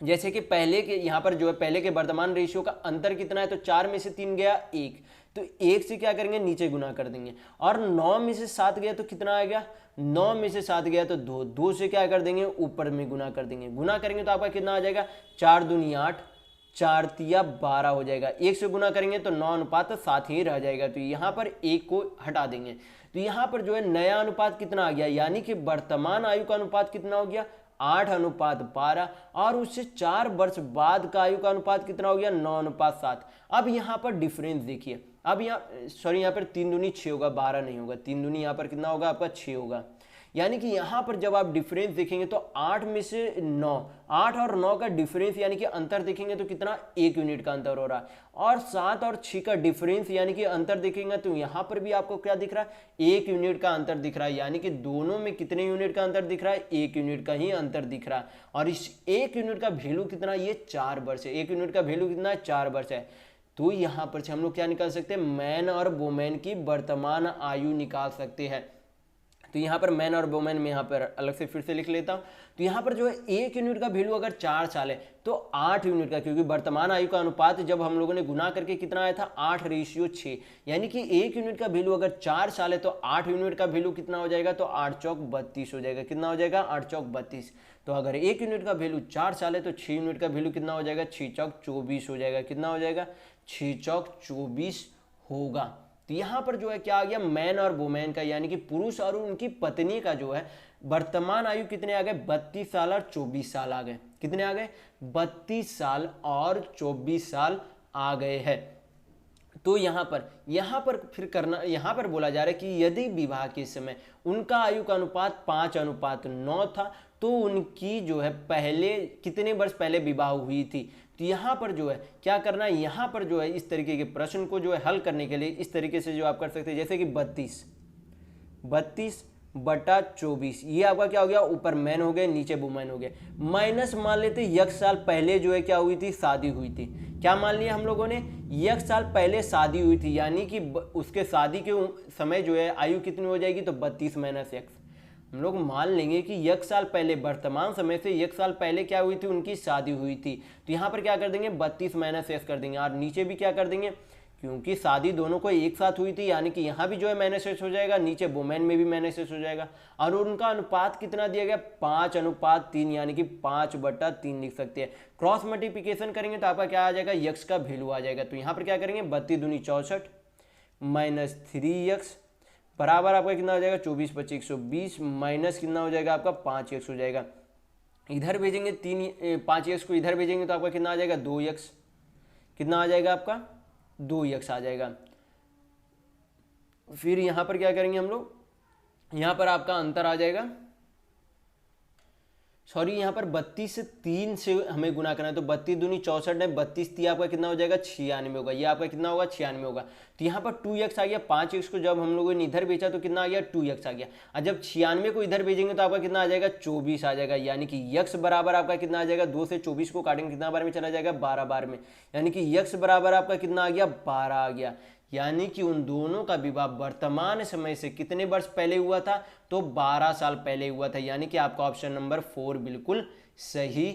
जैसे कि पहले के यहाँ पर जो है पहले के वर्तमान रेशियो का अंतर कितना है, तो 4 में से 3 गया 1, तो 1 से क्या करेंगे, नीचे गुना कर देंगे। और 9 में से 7 गया तो कितना आ गया, 9 में से 7 गया तो 2, 2 से क्या कर देंगे, ऊपर में गुना कर देंगे। गुना करेंगे तो आपका कितना आ जाएगा, 4 दूनी 8, 4 तिया 12 हो जाएगा। 1 से गुना करेंगे तो 9:7 ही रह जाएगा। तो यहाँ पर 1 को हटा देंगे। तो यहाँ पर जो है नया अनुपात कितना आ गया, यानी कि वर्तमान आयु का अनुपात कितना हो गया, 8:12। और उससे 4 वर्ष बाद का आयु का अनुपात कितना हो गया, 9:7। अब यहाँ पर डिफरेंस देखिए, अब यहाँ सॉरी यहाँ पर 3 दूनी 6 होगा, 12 नहीं होगा। 3 दूनी यहाँ पर कितना होगा आपका, 6 होगा। यानी कि यहाँ पर जब आप डिफरेंस देखेंगे तो 8 में से 9, 8 और 9 का डिफरेंस यानी कि अंतर देखेंगे तो कितना, 1 यूनिट का अंतर हो रहा है। और 7 और 6 का डिफरेंस यानी कि अंतर देखेंगे तो यहाँ पर भी आपको क्या दिख रहा है, 1 यूनिट का अंतर दिख रहा है। यानी कि दोनों में कितने यूनिट का अंतर दिख रहा है, 1 यूनिट का ही अंतर दिख रहा है। और इस 1 यूनिट का वैल्यू कितना, ये 4 वर्ष है। 1 यूनिट का वैल्यू कितना है, 4 वर्ष है। तो यहाँ पर से हम लोग क्या निकाल सकते हैं, मैन और वुमेन की वर्तमान आयु निकाल सकते हैं। तो यहाँ पर मैन और वुमेन में यहाँ पर अलग से फिर से लिख लेता हूँ। तो यहाँ पर जो है 1 यूनिट का वैल्यू अगर 4 साल है तो 8 यूनिट का, क्योंकि वर्तमान आयु का अनुपात जब हम लोगों ने गुना करके कितना आया था, 8:6। यानी कि 1 यूनिट का वैल्यू अगर 4 साल है तो 8 यूनिट का वैल्यू कितना हो जाएगा, तो 8 चौक 32 हो जाएगा। कितना हो जाएगा, 8 चौक 32। तो अगर 1 यूनिट का वैल्यू 4 साल है तो 6 यूनिट का वैल्यू कितना हो जाएगा, 6 चौक 24 हो जाएगा। कितना हो जाएगा, 6 चौक 24 होगा। तो यहाँ पर जो है क्या आ गया, मैन और वुमेन का, यानी कि पुरुष और उनकी पत्नी का जो है वर्तमान आयु कितने आ गए, 32 साल और 24 साल आ गए। कितने आ गए, 32 साल और 24 साल आ गए हैं। तो यहाँ पर फिर करना, यहाँ पर बोला जा रहा है कि यदि विवाह के समय उनका आयु का अनुपात 5:9 था तो उनकी जो है पहले कितने वर्ष पहले विवाह हुई थी। तो यहाँ पर जो है क्या करना है, यहाँ पर जो है इस तरीके के प्रश्न को जो है हल करने के लिए इस तरीके से जो आप कर सकते हैं, जैसे कि 32/24, ये आपका क्या हो गया, ऊपर मैन हो गए नीचे वुमेन हो गए। माइनस मान लेते एक साल पहले जो है क्या हुई थी, शादी हुई थी। क्या मान लिया हम लोगों ने, 1 साल पहले शादी हुई थी, यानी कि उसके शादी के समय जो है आयु कितनी हो जाएगी, तो 32 - 1। हम लोग मान लेंगे कि 1 साल पहले, वर्तमान समय से 1 साल पहले क्या हुई थी, उनकी शादी हुई थी। तो यहाँ पर क्या कर देंगे, 32 - 1 कर देंगे। और नीचे भी क्या कर देंगे, क्योंकि शादी दोनों को एक साथ हुई थी, यानी कि यहाँ भी जो है -1 हो जाएगा, नीचे वुमेन में भी -1 हो जाएगा। और उनका अनुपात कितना दिया गया, 5:3, यानी कि 5/3 लिख सकते हैं। क्रॉस मल्टीप्लिकेशन करेंगे तो आपका क्या आ जाएगा, यक्स का वैल्यू आ जाएगा। तो यहाँ पर क्या करेंगे, 32 दूनी 64 -3x बराबर आपका कितना हो जाएगा, 24×25 120 माइनस कितना हो जाएगा आपका, 5x हो जाएगा। इधर भेजेंगे 5x को इधर भेजेंगे तो आपका कितना आ जाएगा, 2x। कितना आ जाएगा आपका, 2x आ जाएगा। फिर यहाँ पर क्या करेंगे हम लोग, यहाँ पर आपका अंतर आ जाएगा, सॉरी यहाँ पर 32 से 3 से हमें गुना करना है। तो 32 दूनी 64 है, 32 3 आपका कितना हो जाएगा, 96 होगा। ये आपका कितना होगा, 96 होगा। तो यहाँ पर 2x आ गया। 5x को जब हम लोगों ने इधर भेजा तो कितना आ गया, 2x आ गया। और जब 96 को इधर भेजेंगे तो आपका कितना आ जाएगा, 24 आ जाएगा। यानी कि x बराबर आपका कितना आ जाएगा, 2 से 24 को काटेंगे कितना बार में चला जाएगा, 12 बार में। यानी कि x बराबर आपका कितना आ गया, 12 आ गया। यानी कि उन दोनों का विवाह वर्तमान समय से कितने वर्ष पहले हुआ था, तो 12 साल पहले हुआ था। यानी कि आपका ऑप्शन नंबर 4 बिल्कुल सही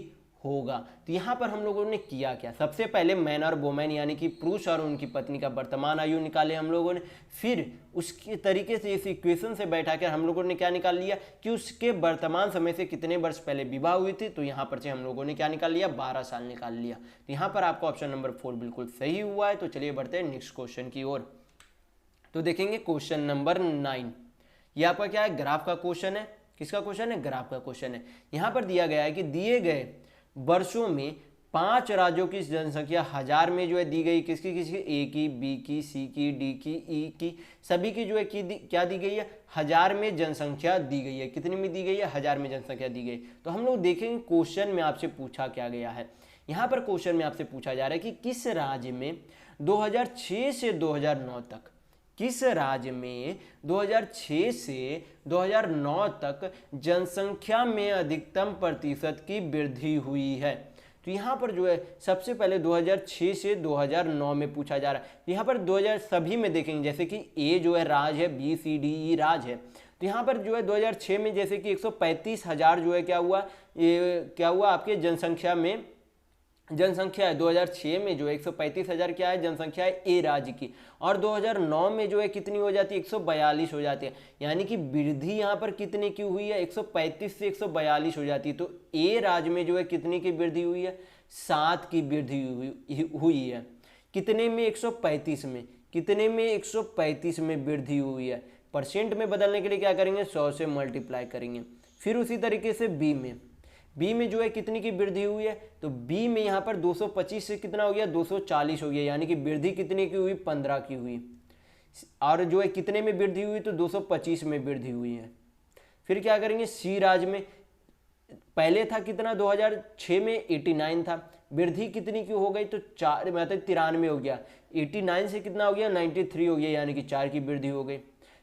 होगा। तो यहाँ पर हम लोगों ने किया क्या, सबसे पहले मैन और वोमेन यानी कि पुरुष और उनकी पत्नी का वर्तमान आयु निकाले हम लोगों ने। फिर उसके तरीके से इस इक्वेशन से बैठाकर हम लोगों ने क्या निकाल लिया कि उसके वर्तमान समय से कितने वर्ष पहले विवाह हुई थी। तो यहाँ पर से हम लोगों ने क्या निकाल लिया, 12 साल निकाल लिया। तो यहाँ पर आपका ऑप्शन नंबर 4 बिल्कुल सही हुआ है। तो चलिए बढ़ते हैं नेक्स्ट क्वेश्चन की ओर। तो देखेंगे क्वेश्चन नंबर 9। ये आपका क्या है, ग्राफ का क्वेश्चन है। किसका क्वेश्चन है, ग्राफ का क्वेश्चन है। यहाँ पर दिया गया है कि दिए गए वर्षों में 5 राज्यों की जनसंख्या 1000 में जो है दी गई, किसकी किसकी, ए की, बी की, सी की, डी की, ई की, सभी की जो है क्या दी गई है, 1000 में जनसंख्या दी गई है। कितनी में दी गई है, 1000 में जनसंख्या दी गई। तो हम लोग देखेंगे क्वेश्चन में आपसे पूछा क्या गया है। यहाँ पर क्वेश्चन में आपसे पूछा जा रहा है कि किस राज्य में 2006 से 2009 तक, किस राज्य में 2006 से 2009 तक जनसंख्या में अधिकतम प्रतिशत की वृद्धि हुई है। तो यहाँ पर जो है सबसे पहले 2006 से 2009 में पूछा जा रहा है। यहाँ पर 2000 सभी में देखेंगे, जैसे कि ए जो है राज्य है, बी सी डी ई राज्य है। तो यहाँ पर जो है 2006 में जैसे कि 135,000 जो है क्या हुआ, ये क्या हुआ आपके जनसंख्या में, जनसंख्या है 2006 में जो 135,000 क्या है जनसंख्या है ए राज्य की। और 2009 में जो है कितनी हो जाती है, 142 हो जाती है। यानी कि वृद्धि यहाँ पर कितने की हुई है, 135 से 142 हो जाती है। तो ए राज्य में जो है कितनी की वृद्धि हुई है, 7 की वृद्धि हुई है। कितने में, 135 में, कितने में, 135 में वृद्धि हुई है। परसेंट में बदलने के लिए क्या करेंगे, 100 से मल्टीप्लाई करेंगे। फिर उसी तरीके से बी में जो है कितनी की वृद्धि हुई है, तो बी में यहाँ पर 225 से कितना हो गया, 240 हो गया। यानी कि वृद्धि कितने की हुई, 15 की हुई। और जो है कितने में वृद्धि हुई, तो 225 में वृद्धि हुई है। फिर क्या करेंगे, सी राज्य में पहले था कितना, 2006 में 89 था, वृद्धि कितनी की हो गई, तो 4 मतलब 93 हो गया। 89 से कितना हो गया, 93 हो गया, यानी कि 4 की वृद्धि हो गई।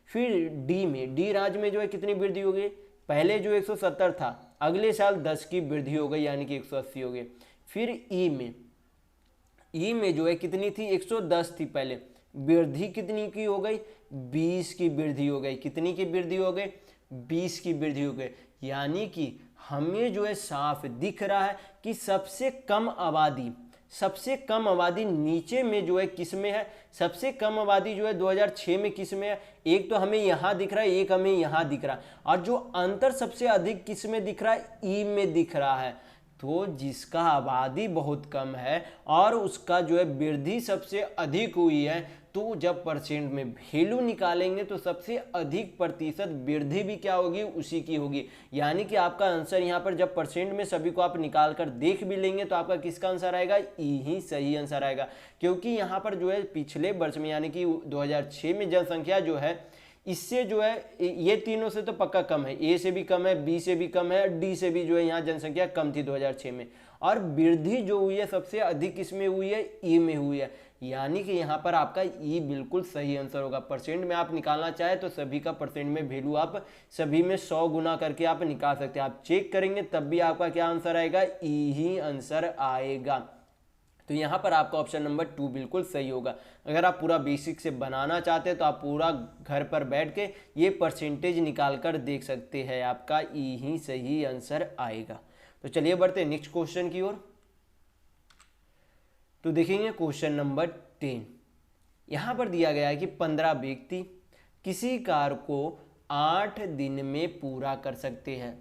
फिर डी राज्य में जो है कितनी वृद्धि हो गई, पहले जो 170 था, अगले साल 10 की वृद्धि हो गई, यानी कि 180 हो गई। फिर ई में जो है कितनी थी, 110 थी पहले, वृद्धि कितनी की हो गई, 20 की वृद्धि हो गई। कितनी की वृद्धि हो गई, 20 की वृद्धि हो गई। यानी कि हमें जो है साफ दिख रहा है कि सबसे कम आबादी नीचे में जो है किस में है, सबसे कम आबादी जो है 2006 में किस में है, एक तो हमें यहाँ दिख रहा है, एक हमें यहाँ दिख रहा है। और जो अंतर सबसे अधिक किस में दिख रहा है, ई में दिख रहा है। तो जिसका आबादी बहुत कम है और उसका जो है वृद्धि सबसे अधिक हुई है, तो जब परसेंट में वैल्यू निकालेंगे तो सबसे अधिक प्रतिशत वृद्धि भी क्या होगी, उसी की होगी। यानी कि आपका आंसर यहाँ पर जब परसेंट में सभी को आप निकाल कर देख भी लेंगे तो आपका किसका आंसर आएगा, ई ही सही आंसर आएगा। क्योंकि यहाँ पर जो है पिछले वर्ष में यानी कि 2006 में जनसंख्या जो है इससे जो है ये तीनों से तो पक्का कम है, ए से भी कम है, बी से भी कम है, डी से भी जो है यहाँ जनसंख्या कम थी 2006 में। और वृद्धि जो हुई है सबसे अधिक इसमें हुई है, ई में हुई है। यानी कि यहाँ पर आपका ई बिल्कुल सही आंसर होगा। परसेंट में आप निकालना चाहे तो सभी का परसेंट में वैल्यू आप सभी में 100 गुना करके आप निकाल सकते हैं। आप चेक करेंगे तब भी आपका क्या आंसर आएगा, ई ही आंसर आएगा। तो यहाँ पर आपका ऑप्शन नंबर 2 बिल्कुल सही होगा। अगर आप पूरा बेसिक से बनाना चाहते हैं तो आप पूरा घर पर बैठ के ये परसेंटेज निकाल कर देख सकते हैं, आपका ई ही सही आंसर आएगा। तो चलिए बढ़ते हैं नेक्स्ट क्वेश्चन की ओर। तो देखेंगे क्वेश्चन नंबर 10। यहाँ पर दिया गया है कि 15 व्यक्ति किसी कार्य को 8 दिन में पूरा कर सकते हैं।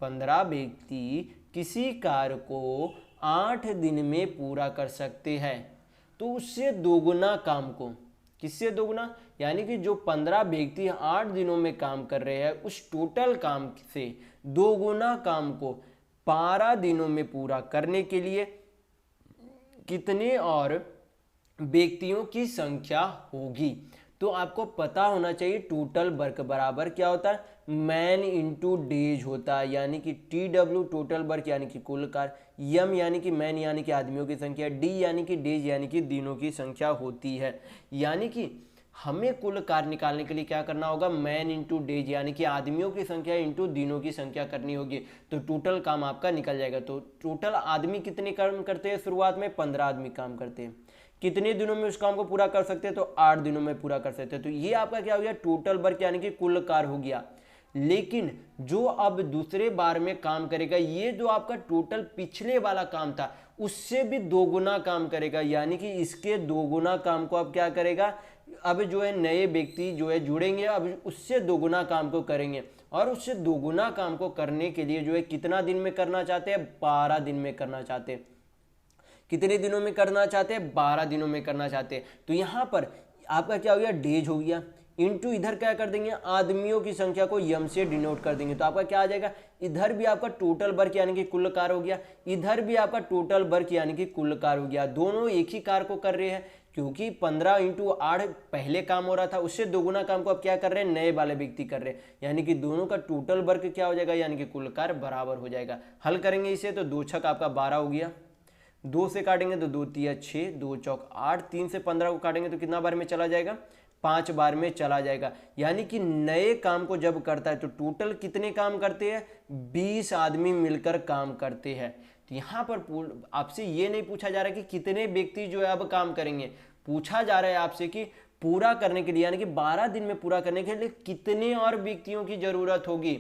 15 व्यक्ति किसी कार्य को 8 दिन में पूरा कर सकते हैं, तो उससे दोगुना काम को, किससे दोगुना, यानी कि जो 15 व्यक्ति 8 दिनों में काम कर रहे हैं उस टोटल काम से दोगुना काम को 12 दिनों में पूरा करने के लिए कितने और व्यक्तियों की संख्या होगी। तो आपको पता होना चाहिए टोटल वर्क बराबर क्या होता है, मैन इंटू डेज होता है। यानी कि TW टोटल वर्क यानी कि कुल कार्य, यम यानी कि मैन यानी कि आदमियों की संख्या, डी यानी कि डेज यानी कि दिनों की संख्या होती है। यानी कि हमें कुल कार्य निकालने के लिए क्या करना होगा, मैन इंटू डेज यानी कि आदमियों की संख्या इंटू दिनों की संख्या करनी होगी, तो टोटल काम आपका निकल जाएगा। तो टोटल आदमी कितने काम करते हैं, शुरुआत में 15 आदमी काम करते हैं। कितने दिनों में उस काम को पूरा कर सकते हैं, तो 8 दिनों में पूरा कर सकते हैं। तो ये आपका क्या हो गया, टोटल वर्क यानी कि कुल कार्य हो गया। लेकिन जो अब दूसरे बार में काम करेगा, ये जो आपका टोटल पिछले वाला काम था उससे भी दोगुना काम करेगा, यानी कि इसके दोगुना काम को अब क्या करेगा, अब जो है नए व्यक्ति जो है जुड़ेंगे, अब उससे दोगुना काम को करेंगे। और उससे दोगुना काम को करने के लिए जो है कितना दिन में करना चाहते हैं, 12 दिन में करना चाहते हैं। कितने दिनों में करना चाहते हैं, 12 दिनों में करना चाहते हैं। तो यहाँ पर आपका क्या हो गया, डेज हो गया, इनटू इधर क्या कर देंगे, आदमियों की संख्या को यम से डिनोट कर देंगे। तो आपका क्या आ जाएगा, इधर भी आपका टोटल वर्क यानी कि कुल कार्य हो गया, इधर भी आपका टोटल वर्क यानी कि कुल कार्य हो गया। दोनों एक ही कार्य को कर रहे हैं, क्योंकि 15 × 8 पहले काम हो रहा था, उससे दोगुना काम को अब क्या कर रहे हैं, नए वाले व्यक्ति कर रहे हैं, यानी कि दोनों का टोटल वर्क क्या हो जाएगा, यानी कि कुल कार्य बराबर हो जाएगा। हल करेंगे इसे तो 2 छक आपका 12 हो गया, 2 से काटेंगे तो 2 तिया 6, 2 चौक 8, 3 से 15 को काटेंगे तो कितना बार में चला जाएगा, 5 बार में चला जाएगा। यानी कि नए काम को जब करता है तो टोटल कितने काम करते हैं, 20 आदमी मिलकर काम करते हैं। तो यहाँ पर आपसे ये नहीं पूछा जा रहा है कि कितने व्यक्ति जो है अब काम करेंगे, पूछा जा रहा है आपसे कि पूरा करने के लिए यानी कि 12 दिन में पूरा करने के लिए कितने और व्यक्तियों की जरूरत होगी।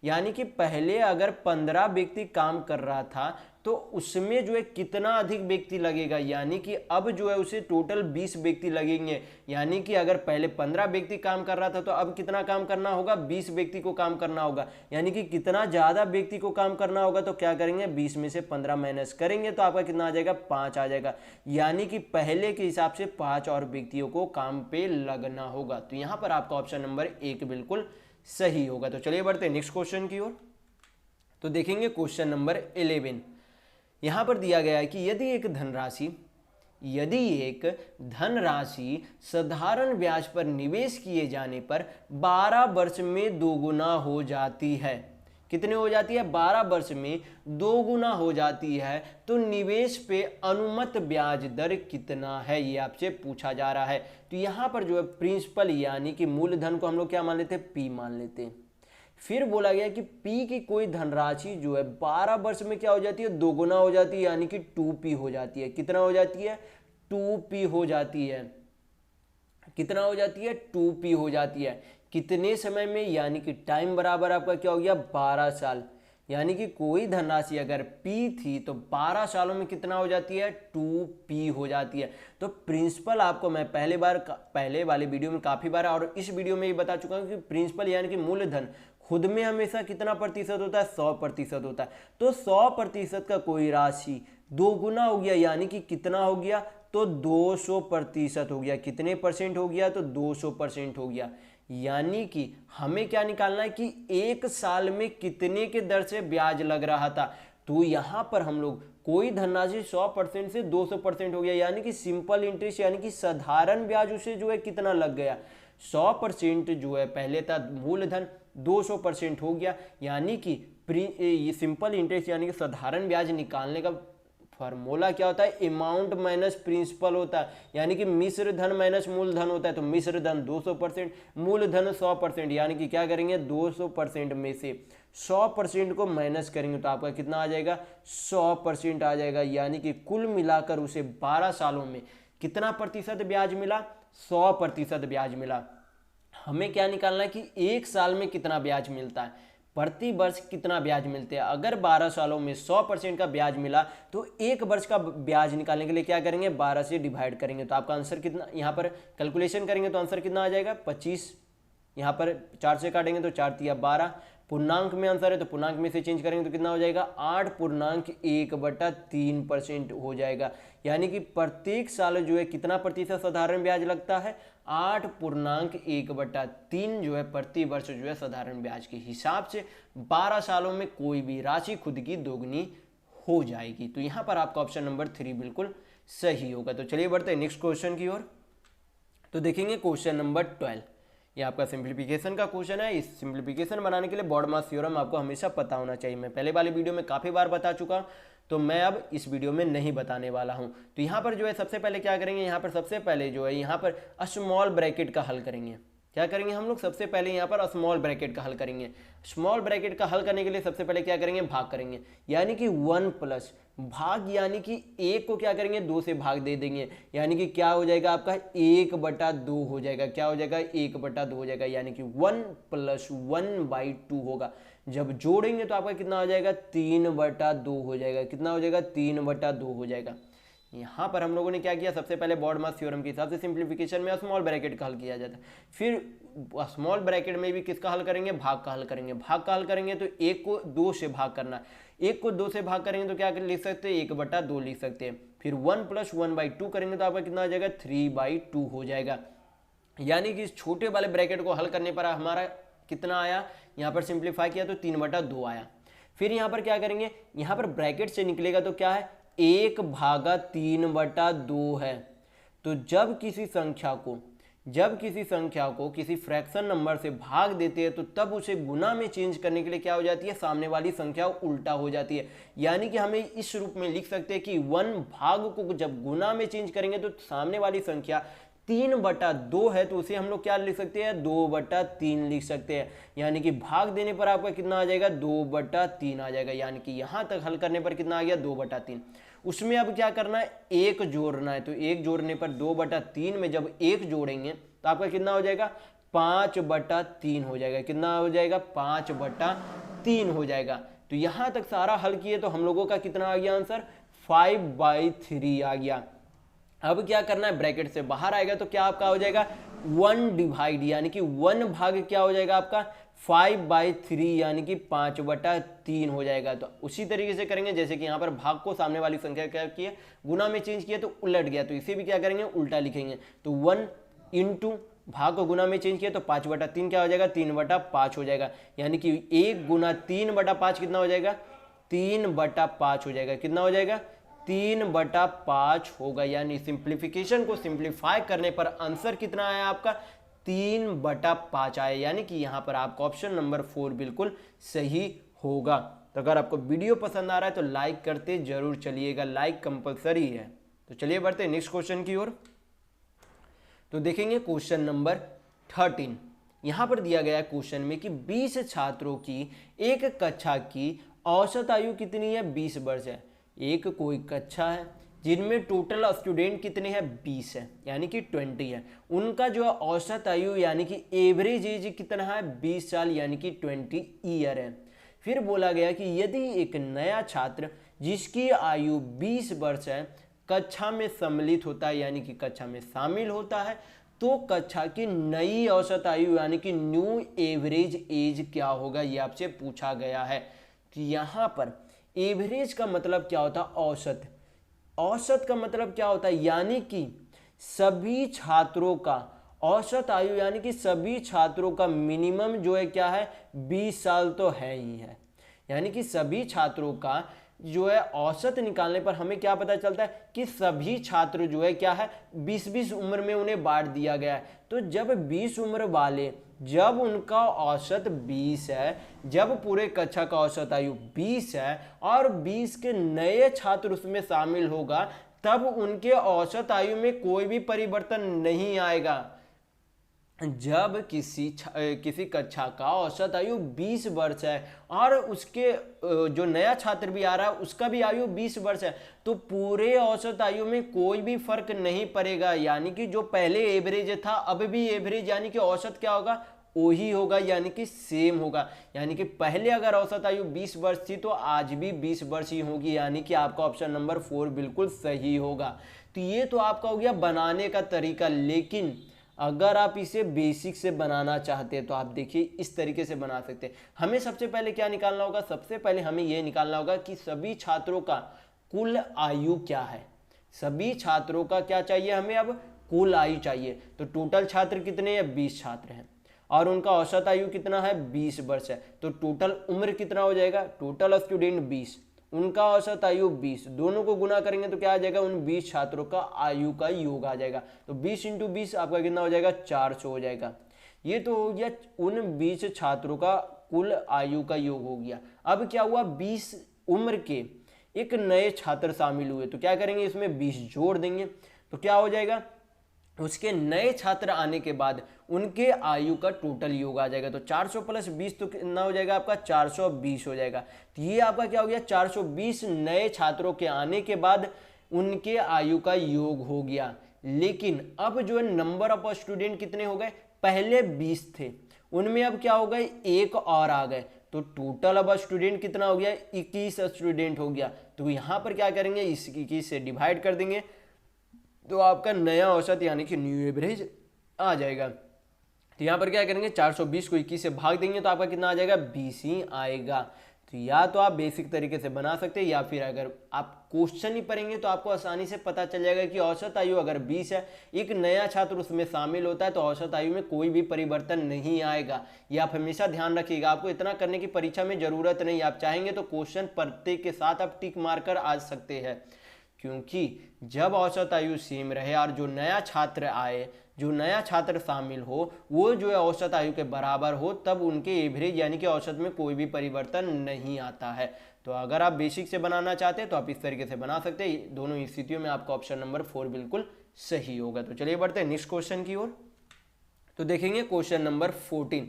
यानी कि पहले अगर 15 व्यक्ति काम कर रहा था तो उसमें जो है कितना अधिक व्यक्ति लगेगा, यानी कि अब जो है उसे टोटल 20 व्यक्ति लगेंगे। यानी कि अगर पहले 15 व्यक्ति काम कर रहा था तो अब कितना काम करना होगा, 20 व्यक्ति को काम करना होगा। यानी कि कितना ज़्यादा व्यक्ति को काम करना होगा, तो क्या करेंगे, 20 में से 15 माइनस करेंगे तो आपका कितना आ जाएगा, 5 आ जाएगा। यानी कि पहले के हिसाब से 5 और व्यक्तियों को काम पे लगना होगा। तो यहाँ पर आपका ऑप्शन नंबर 1 बिल्कुल सही होगा। तो चलिए बढ़ते हैं नेक्स्ट क्वेश्चन की ओर। तो देखेंगे क्वेश्चन नंबर 11। यहां पर दिया गया है कि यदि एक धनराशि साधारण ब्याज पर निवेश किए जाने पर 12 वर्ष में दोगुना हो जाती है, कितने हो जाती है, 12 वर्ष में दोगुना हो जाती है, तो निवेश पे अनुमत ब्याज दर कितना है, ये आपसे पूछा जा रहा है। तो यहाँ पर जो है प्रिंसिपल यानी कि मूलधन को हम लोग क्या मान लेते हैं, पी मान लेते हैं। फिर बोला गया कि पी की कोई धनराशि जो है 12 वर्ष में क्या हो जाती है, दोगुना हो जाती है, यानी कि 2p हो जाती है। कितना हो जाती है, 2p हो जाती है। कितना हो जाती है, 2p हो जाती है। कितने समय में, यानी कि टाइम बराबर आपका क्या हो गया, 12 साल। यानी कि कोई धनराशि अगर p थी तो 12 सालों में कितना हो जाती है, 2p हो जाती है। तो प्रिंसिपल आपको मैं पहले वाले वीडियो में काफ़ी बार और इस वीडियो में ही बता चुका हूँ कि प्रिंसिपल यानी कि मूलधन खुद में हमेशा कितना प्रतिशत होता है, 100% होता है। तो 100% का कोई राशि दोगुना हो गया, यानी कि कितना हो गया, तो 200% हो गया। कितने परसेंट हो गया, तो 200% हो गया। यानी कि हमें क्या निकालना है कि एक साल में कितने के दर से ब्याज लग रहा था। तो यहाँ पर हम लोग कोई धनराशि 100% से 200% हो गया, यानी कि सिंपल इंटरेस्ट यानी कि साधारण ब्याज उसे जो है कितना लग गया, 100% जो है पहले था मूलधन, 200% हो गया। यानी कि ये सिंपल इंटरेस्ट यानी कि साधारण ब्याज निकालने का फार्मूला क्या होता है, अमाउंट माइनस प्रिंसिपल होता है। यानी कि मिश्र धन माइनस मूलधन होता है। तो मिश्र धन 200%, मूलधन 100%, यानी कि क्या करेंगे, 200% में से 100% को माइनस करेंगे तो आपका कितना आ जाएगा, 100% आ जाएगा। यानी कि कुल मिलाकर उसे 12 सालों में कितना प्रतिशत ब्याज मिला, 100% ब्याज मिला। हमें क्या निकालना है कि एक साल में कितना ब्याज मिलता है, प्रति वर्ष कितना ब्याज मिलते हैं। अगर 12 सालों में 100% का ब्याज मिला तो एक वर्ष का ब्याज निकालने के लिए क्या करेंगे, 12 से डिवाइड करेंगे तो आपका आंसर कितना, यहाँ पर कैलकुलेशन करेंगे तो आंसर कितना आ जाएगा, 25। यहाँ पर 4 से काटेंगे तो 4 तिया 12। पूर्णांक में आंसर है तो पूर्णांक में से चेंज करेंगे तो कितना हो जाएगा, 8.1/3% हो जाएगा। यानी कि प्रत्येक साल जो है कितना प्रतिशत साधारण ब्याज लगता है, 8.1/3 जो है प्रति वर्ष जो है साधारण ब्याज के हिसाब से 12 सालों में कोई भी राशि खुद की दोगुनी हो जाएगी। तो यहाँ पर आपका ऑप्शन नंबर 3 बिल्कुल सही होगा। तो चलिए बढ़ते हैं नेक्स्ट क्वेश्चन की ओर। तो देखेंगे क्वेश्चन नंबर 12। ये आपका सिंप्लीफिकेशन का क्वेश्चन है। इस सिंप्लीफिकेशन बनाने के लिए बॉडमास थ्योरम आपको हमेशा पता होना चाहिए। मैं पहले वाले वीडियो में काफ़ी बार बता चुका, तो मैं अब इस वीडियो में नहीं बताने वाला हूं। तो यहाँ पर जो है सबसे पहले क्या करेंगे, यहाँ पर सबसे पहले जो है यहाँ पर स्मॉल ब्रैकेट का हल करेंगे। क्या करेंगे हम लोग, सबसे पहले यहाँ पर स्मॉल ब्रैकेट का हल करेंगे। स्मॉल ब्रैकेट का हल करने के लिए सबसे पहले क्या करेंगे, भाग करेंगे, यानी कि 1 प्लस भाग, यानी कि 1 को क्या करेंगे 2 से भाग दे देंगे, यानी कि क्या हो जाएगा आपका 1/2 हो जाएगा, क्या हो जाएगा 1/2 हो जाएगा, यानी कि 1 + 1/2 होगा। जब जोड़ेंगे तो आपका कितना हो जाएगा 3/2 हो जाएगा, कितना हो जाएगा 3/2 हो जाएगा। यहाँ पर हम लोगों ने क्या किया, सबसे पहले बॉडमास थ्योरम के हिसाब से सिंप्लीफिकेशन में स्मॉल ब्रैकेट का हल किया जाता है, फिर स्मॉल ब्रैकेट में भी किसका हल करेंगे, भाग का हल करेंगे। भाग का हल करेंगे तो 1 को 2 से भाग करना, 1 को 2 से भाग करेंगे तो क्या लिख सकते हैं 1/2 लिख सकते हैं। फिर 1 + 1/2 करेंगे तो आपका कितना आ जाएगा 3/2 हो जाएगा। यानी कि इस छोटे वाले ब्रैकेट को हल करने पर हमारा कितना आया, यहाँ पर सिंप्लीफाई किया तो 3/2 आया। फिर यहाँ पर क्या करेंगे, यहाँ पर ब्रैकेट से निकलेगा तो क्या है 1/3/2 है। तो जब किसी संख्या को किसी फ्रैक्शन नंबर से भाग देते हैं तो तब उसे गुना में चेंज करने के लिए क्या हो जाती है, सामने वाली संख्या उल्टा हो जाती है। यानी कि हमें इस रूप में लिख सकते हैं कि 1 भाग को जब गुना में चेंज करेंगे तो सामने वाली संख्या 3/2 है, तो उसे हम लोग क्या लिख सकते हैं 2/3 लिख सकते हैं। यानी कि भाग देने पर आपका कितना आ जाएगा 2/3 आ जाएगा। यानी कि यहाँ तक हल करने पर कितना आ गया 2/3। उसमें अब क्या करना है, 1 जोड़ना है, तो 1 जोड़ने पर 2/3 में जब 1 जोड़ेंगे तो आपका कितना हो जाएगा 5/3 हो जाएगा, कितना हो जाएगा 5/3 हो जाएगा। तो यहाँ तक सारा हल किए तो हम लोगों का कितना आ गया आंसर 5/3 आ गया। अब क्या करना है, ब्रैकेट से बाहर आएगा तो क्या आपका हो जाएगा 1 डिवाइड, यानी कि 1 भाग क्या हो जाएगा आपका 5/3, यानी कि 5/3 हो जाएगा। तो उसी तरीके से करेंगे जैसे कि यहाँ पर भाग को सामने वाली संख्या क्या किया गुना में चेंज किया तो उलट गया, तो इसे भी क्या करेंगे उल्टा लिखेंगे। तो 1 × भाग को गुना में चेंज किया तो 5/3 क्या हो जाएगा 3/5 हो जाएगा। यानी कि 1 × 3/5 कितना हो जाएगा 3/5 हो जाएगा, कितना हो जाएगा 3/5 होगा। यानी सिंप्लीफिकेशन को सिंप्लीफाई करने पर आंसर कितना आया आपका 3/5 आया। यानी कि यहाँ पर आपका ऑप्शन नंबर 4 बिल्कुल सही होगा। तो अगर आपको वीडियो पसंद आ रहा है तो लाइक करते जरूर चलिएगा, लाइक कंपलसरी है। तो चलिए बढ़ते हैं नेक्स्ट क्वेश्चन की ओर। तो देखेंगे क्वेश्चन नंबर 13। यहाँ पर दिया गया क्वेश्चन में कि 20 छात्रों की एक कक्षा की औसत आयु कितनी है 20 वर्ष है। एक कोई कक्षा है जिनमें टोटल स्टूडेंट कितने हैं 20 है, यानी कि 20 है। उनका जो है औसत आयु यानी कि एवरेज एज कितना है 20 साल, यानी कि 20 ईयर है। फिर बोला गया कि यदि एक नया छात्र जिसकी आयु 20 वर्ष है कक्षा में सम्मिलित होता है, यानी कि कक्षा में शामिल होता है, तो कक्षा की नई औसत आयु यानी कि न्यू एवरेज एज क्या होगा, ये आपसे पूछा गया है। कि यहाँ पर एवरेज का मतलब क्या होता है औसत, औसत का मतलब क्या होता है यानी कि सभी छात्रों का औसत आयु, यानी कि सभी छात्रों का मिनिमम जो है क्या है 20 साल तो है ही है। यानी कि सभी छात्रों का जो है औसत निकालने पर हमें क्या पता चलता है कि सभी छात्र जो है क्या है 20-20 उम्र में उन्हें बांट दिया गया है। तो जब 20 उम्र वाले जब उनका औसत 20 है, जब पूरे कक्षा का औसत आयु 20 है और 20 के नए छात्र उसमें शामिल होगा, तब उनके औसत आयु में कोई भी परिवर्तन नहीं आएगा। जब किसी कक्षा का औसत आयु 20 वर्ष है और उसके जो नया छात्र भी आ रहा है उसका भी आयु 20 वर्ष है, तो पूरे औसत आयु में कोई भी फर्क नहीं पड़ेगा। यानी कि जो पहले एवरेज था अब भी एवरेज यानी कि औसत क्या होगा वही होगा, यानी कि सेम होगा। यानी कि पहले अगर औसत आयु 20 वर्ष थी तो आज भी 20 वर्ष ही होगी। यानी कि आपका ऑप्शन नंबर 4 बिल्कुल सही होगा। तो ये तो आपका हो गया बनाने का तरीका, लेकिन अगर आप इसे बेसिक से बनाना चाहते हैं तो आप देखिए इस तरीके से बना सकते हैं। हमें सबसे पहले क्या निकालना होगा, सबसे पहले हमें यह निकालना होगा कि सभी छात्रों का कुल आयु क्या है। सभी छात्रों का क्या चाहिए हमें, अब कुल आयु चाहिए। तो टोटल छात्र कितने हैं 20 छात्र हैं और उनका औसत आयु कितना है 20 वर्ष है। तो टोटल उम्र कितना हो जाएगा, टोटल स्टूडेंट 20, उनका औसत आयु 20, दोनों को गुना करेंगे तो क्या आ जाएगा उन 20 छात्रों का आयु का योग आ जाएगा। तो 20 × 20 आपका कितना हो जाएगा 400 हो जाएगा। ये तो हो गया उन 20 छात्रों का कुल आयु का योग हो गया। अब क्या हुआ 20 उम्र के एक नए छात्र शामिल हुए, तो क्या करेंगे इसमें 20 जोड़ देंगे तो क्या हो जाएगा उसके नए छात्र आने के बाद उनके आयु का टोटल योग आ जाएगा। तो 400 प्लस 20 तो कितना हो जाएगा आपका 420 हो जाएगा। तो ये आपका क्या हो गया 420 नए छात्रों के आने के बाद उनके आयु का योग हो गया। लेकिन अब जो है नंबर ऑफ स्टूडेंट कितने हो गए, पहले 20 थे, उनमें अब क्या हो गए, एक और आ गए, तो टोटल अब स्टूडेंट कितना हो गया 21 स्टूडेंट हो गया। तो यहाँ पर क्या करेंगे, इस 21 से डिवाइड कर देंगे तो आपका नया औसत यानी कि न्यू एवरेज आ जाएगा। तो यहाँ पर क्या करेंगे 420 को 21 से भाग देंगे तो आपका कितना आ जाएगा 20 ही आएगा। तो या तो आप बेसिक तरीके से बना सकते हैं या फिर अगर आप क्वेश्चन ही पढ़ेंगे तो आपको आसानी से पता चल जाएगा कि औसत आयु अगर 20 है, एक नया छात्र उसमें शामिल होता है तो औसत आयु में कोई भी परिवर्तन नहीं आएगा। ये आप हमेशा ध्यान रखिएगा। आपको इतना करने की परीक्षा में जरूरत नहीं, आप चाहेंगे तो क्वेश्चन पढ़ते के साथ आप टिक मारकर आ सकते हैं, क्योंकि जब औसत आयु सेम रहे और जो नया छात्र आए, जो नया छात्र शामिल हो, वो जो है औसत आयु के बराबर हो, तब उनके एवरेज यानी कि औसत में कोई भी परिवर्तन नहीं आता है। तो अगर आप बेसिक से बनाना चाहते हैं तो आप इस तरीके से बना सकते हैं। दोनों स्थितियों में आपका ऑप्शन नंबर 4 बिल्कुल सही होगा। तो चलिए बढ़ते हैं नेक्स्ट क्वेश्चन की ओर। तो देखेंगे क्वेश्चन नंबर 14।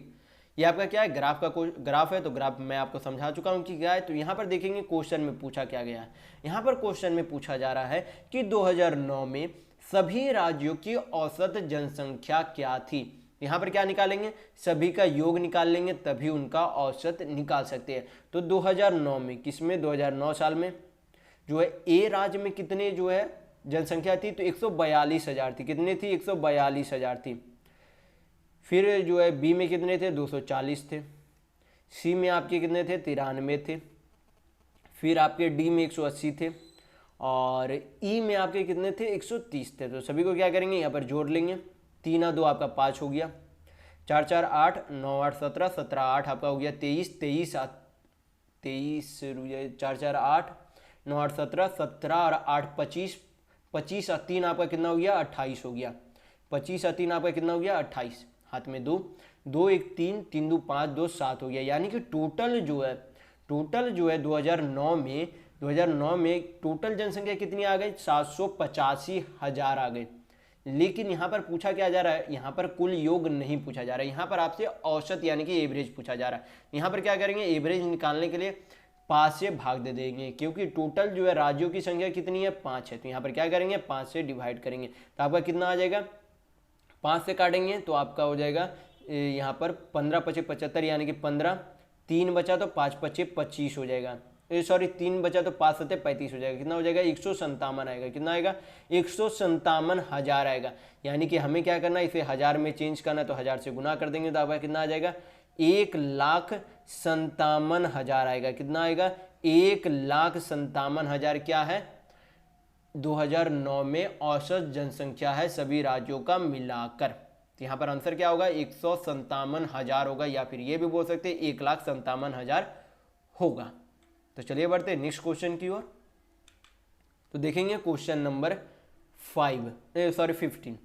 ये आपका क्या है, ग्राफ है। तो ग्राफ मैं आपको समझा चुका हूं कि क्या है। तो यहाँ पर देखेंगे क्वेश्चन में पूछा क्या गया है। यहाँ पर क्वेश्चन में पूछा जा रहा है कि 2009 में सभी राज्यों की औसत जनसंख्या क्या थी। यहाँ पर क्या निकालेंगे, सभी का योग निकाल लेंगे तभी उनका औसत निकाल सकते हैं। तो 2009 में, किसमें, 2009 साल में जो है ए राज्य में कितने जो है जनसंख्या थी, तो 142,000 थी। कितनी थी, 142,000 थी। फिर जो है बी में कितने थे, 240 थे। सी में आपके कितने थे, 93 थे। फिर आपके डी में 180 थे और ई में आपके कितने थे, 130 थे। तो सभी को क्या करेंगे, यहाँ पर जोड़ लेंगे। 3 और 2 आपका 5 हो गया, 4 4 8, 9 8 17, 17 8 आपका हो गया 23, 23 4 4 8, 9 8 17, 17 और 8 25, 25 और 3 आपका कितना हो गया, 28 हो गया। 25 और 3 आपका कितना हो गया, 28। हाथ में 2, 2 1 3, 3 2 5, 2 7 हो गया। यानी कि टोटल जो है 2009 में टोटल जनसंख्या कितनी आ गई, 785,000 आ गई। लेकिन यहाँ पर पूछा क्या जा रहा है, यहाँ पर कुल योग नहीं पूछा जा रहा है, यहाँ पर आपसे औसत यानी कि एवरेज पूछा जा रहा है। यहाँ पर क्या करेंगे, एवरेज निकालने के लिए 5 से भाग दे देंगे, क्योंकि टोटल जो है राज्यों की संख्या कितनी है, 5 है। तो यहाँ पर क्या करेंगे, 5 से डिवाइड करेंगे तो आपका कितना आ जाएगा, 5 से काटेंगे तो आपका हो जाएगा यहाँ पर 15 5 75 यानी कि 15, 3 बचा तो 5 5 25 हो जाएगा। सॉरी 3 बचा तो 5 7 35 हो जाएगा। कितना हो जाएगा, 157 आएगा। कितना आएगा, 157,000 आएगा। यानी कि हमें क्या करना है, इसे 1000 में चेंज करना, तो 1000 से गुना कर देंगे तो आपका कितना आ जाएगा, 1,57,000 आएगा। कितना आएगा, 1,57,000 क्या है, 2009 में औसत जनसंख्या है सभी राज्यों का मिलाकर। तो यहाँ पर आंसर क्या होगा, 157,000 होगा, या फिर ये भी बोल सकते हैं 1,57,000 होगा। तो चलिए बढ़ते हैं नेक्स्ट क्वेश्चन की ओर। तो देखेंगे क्वेश्चन नंबर 15।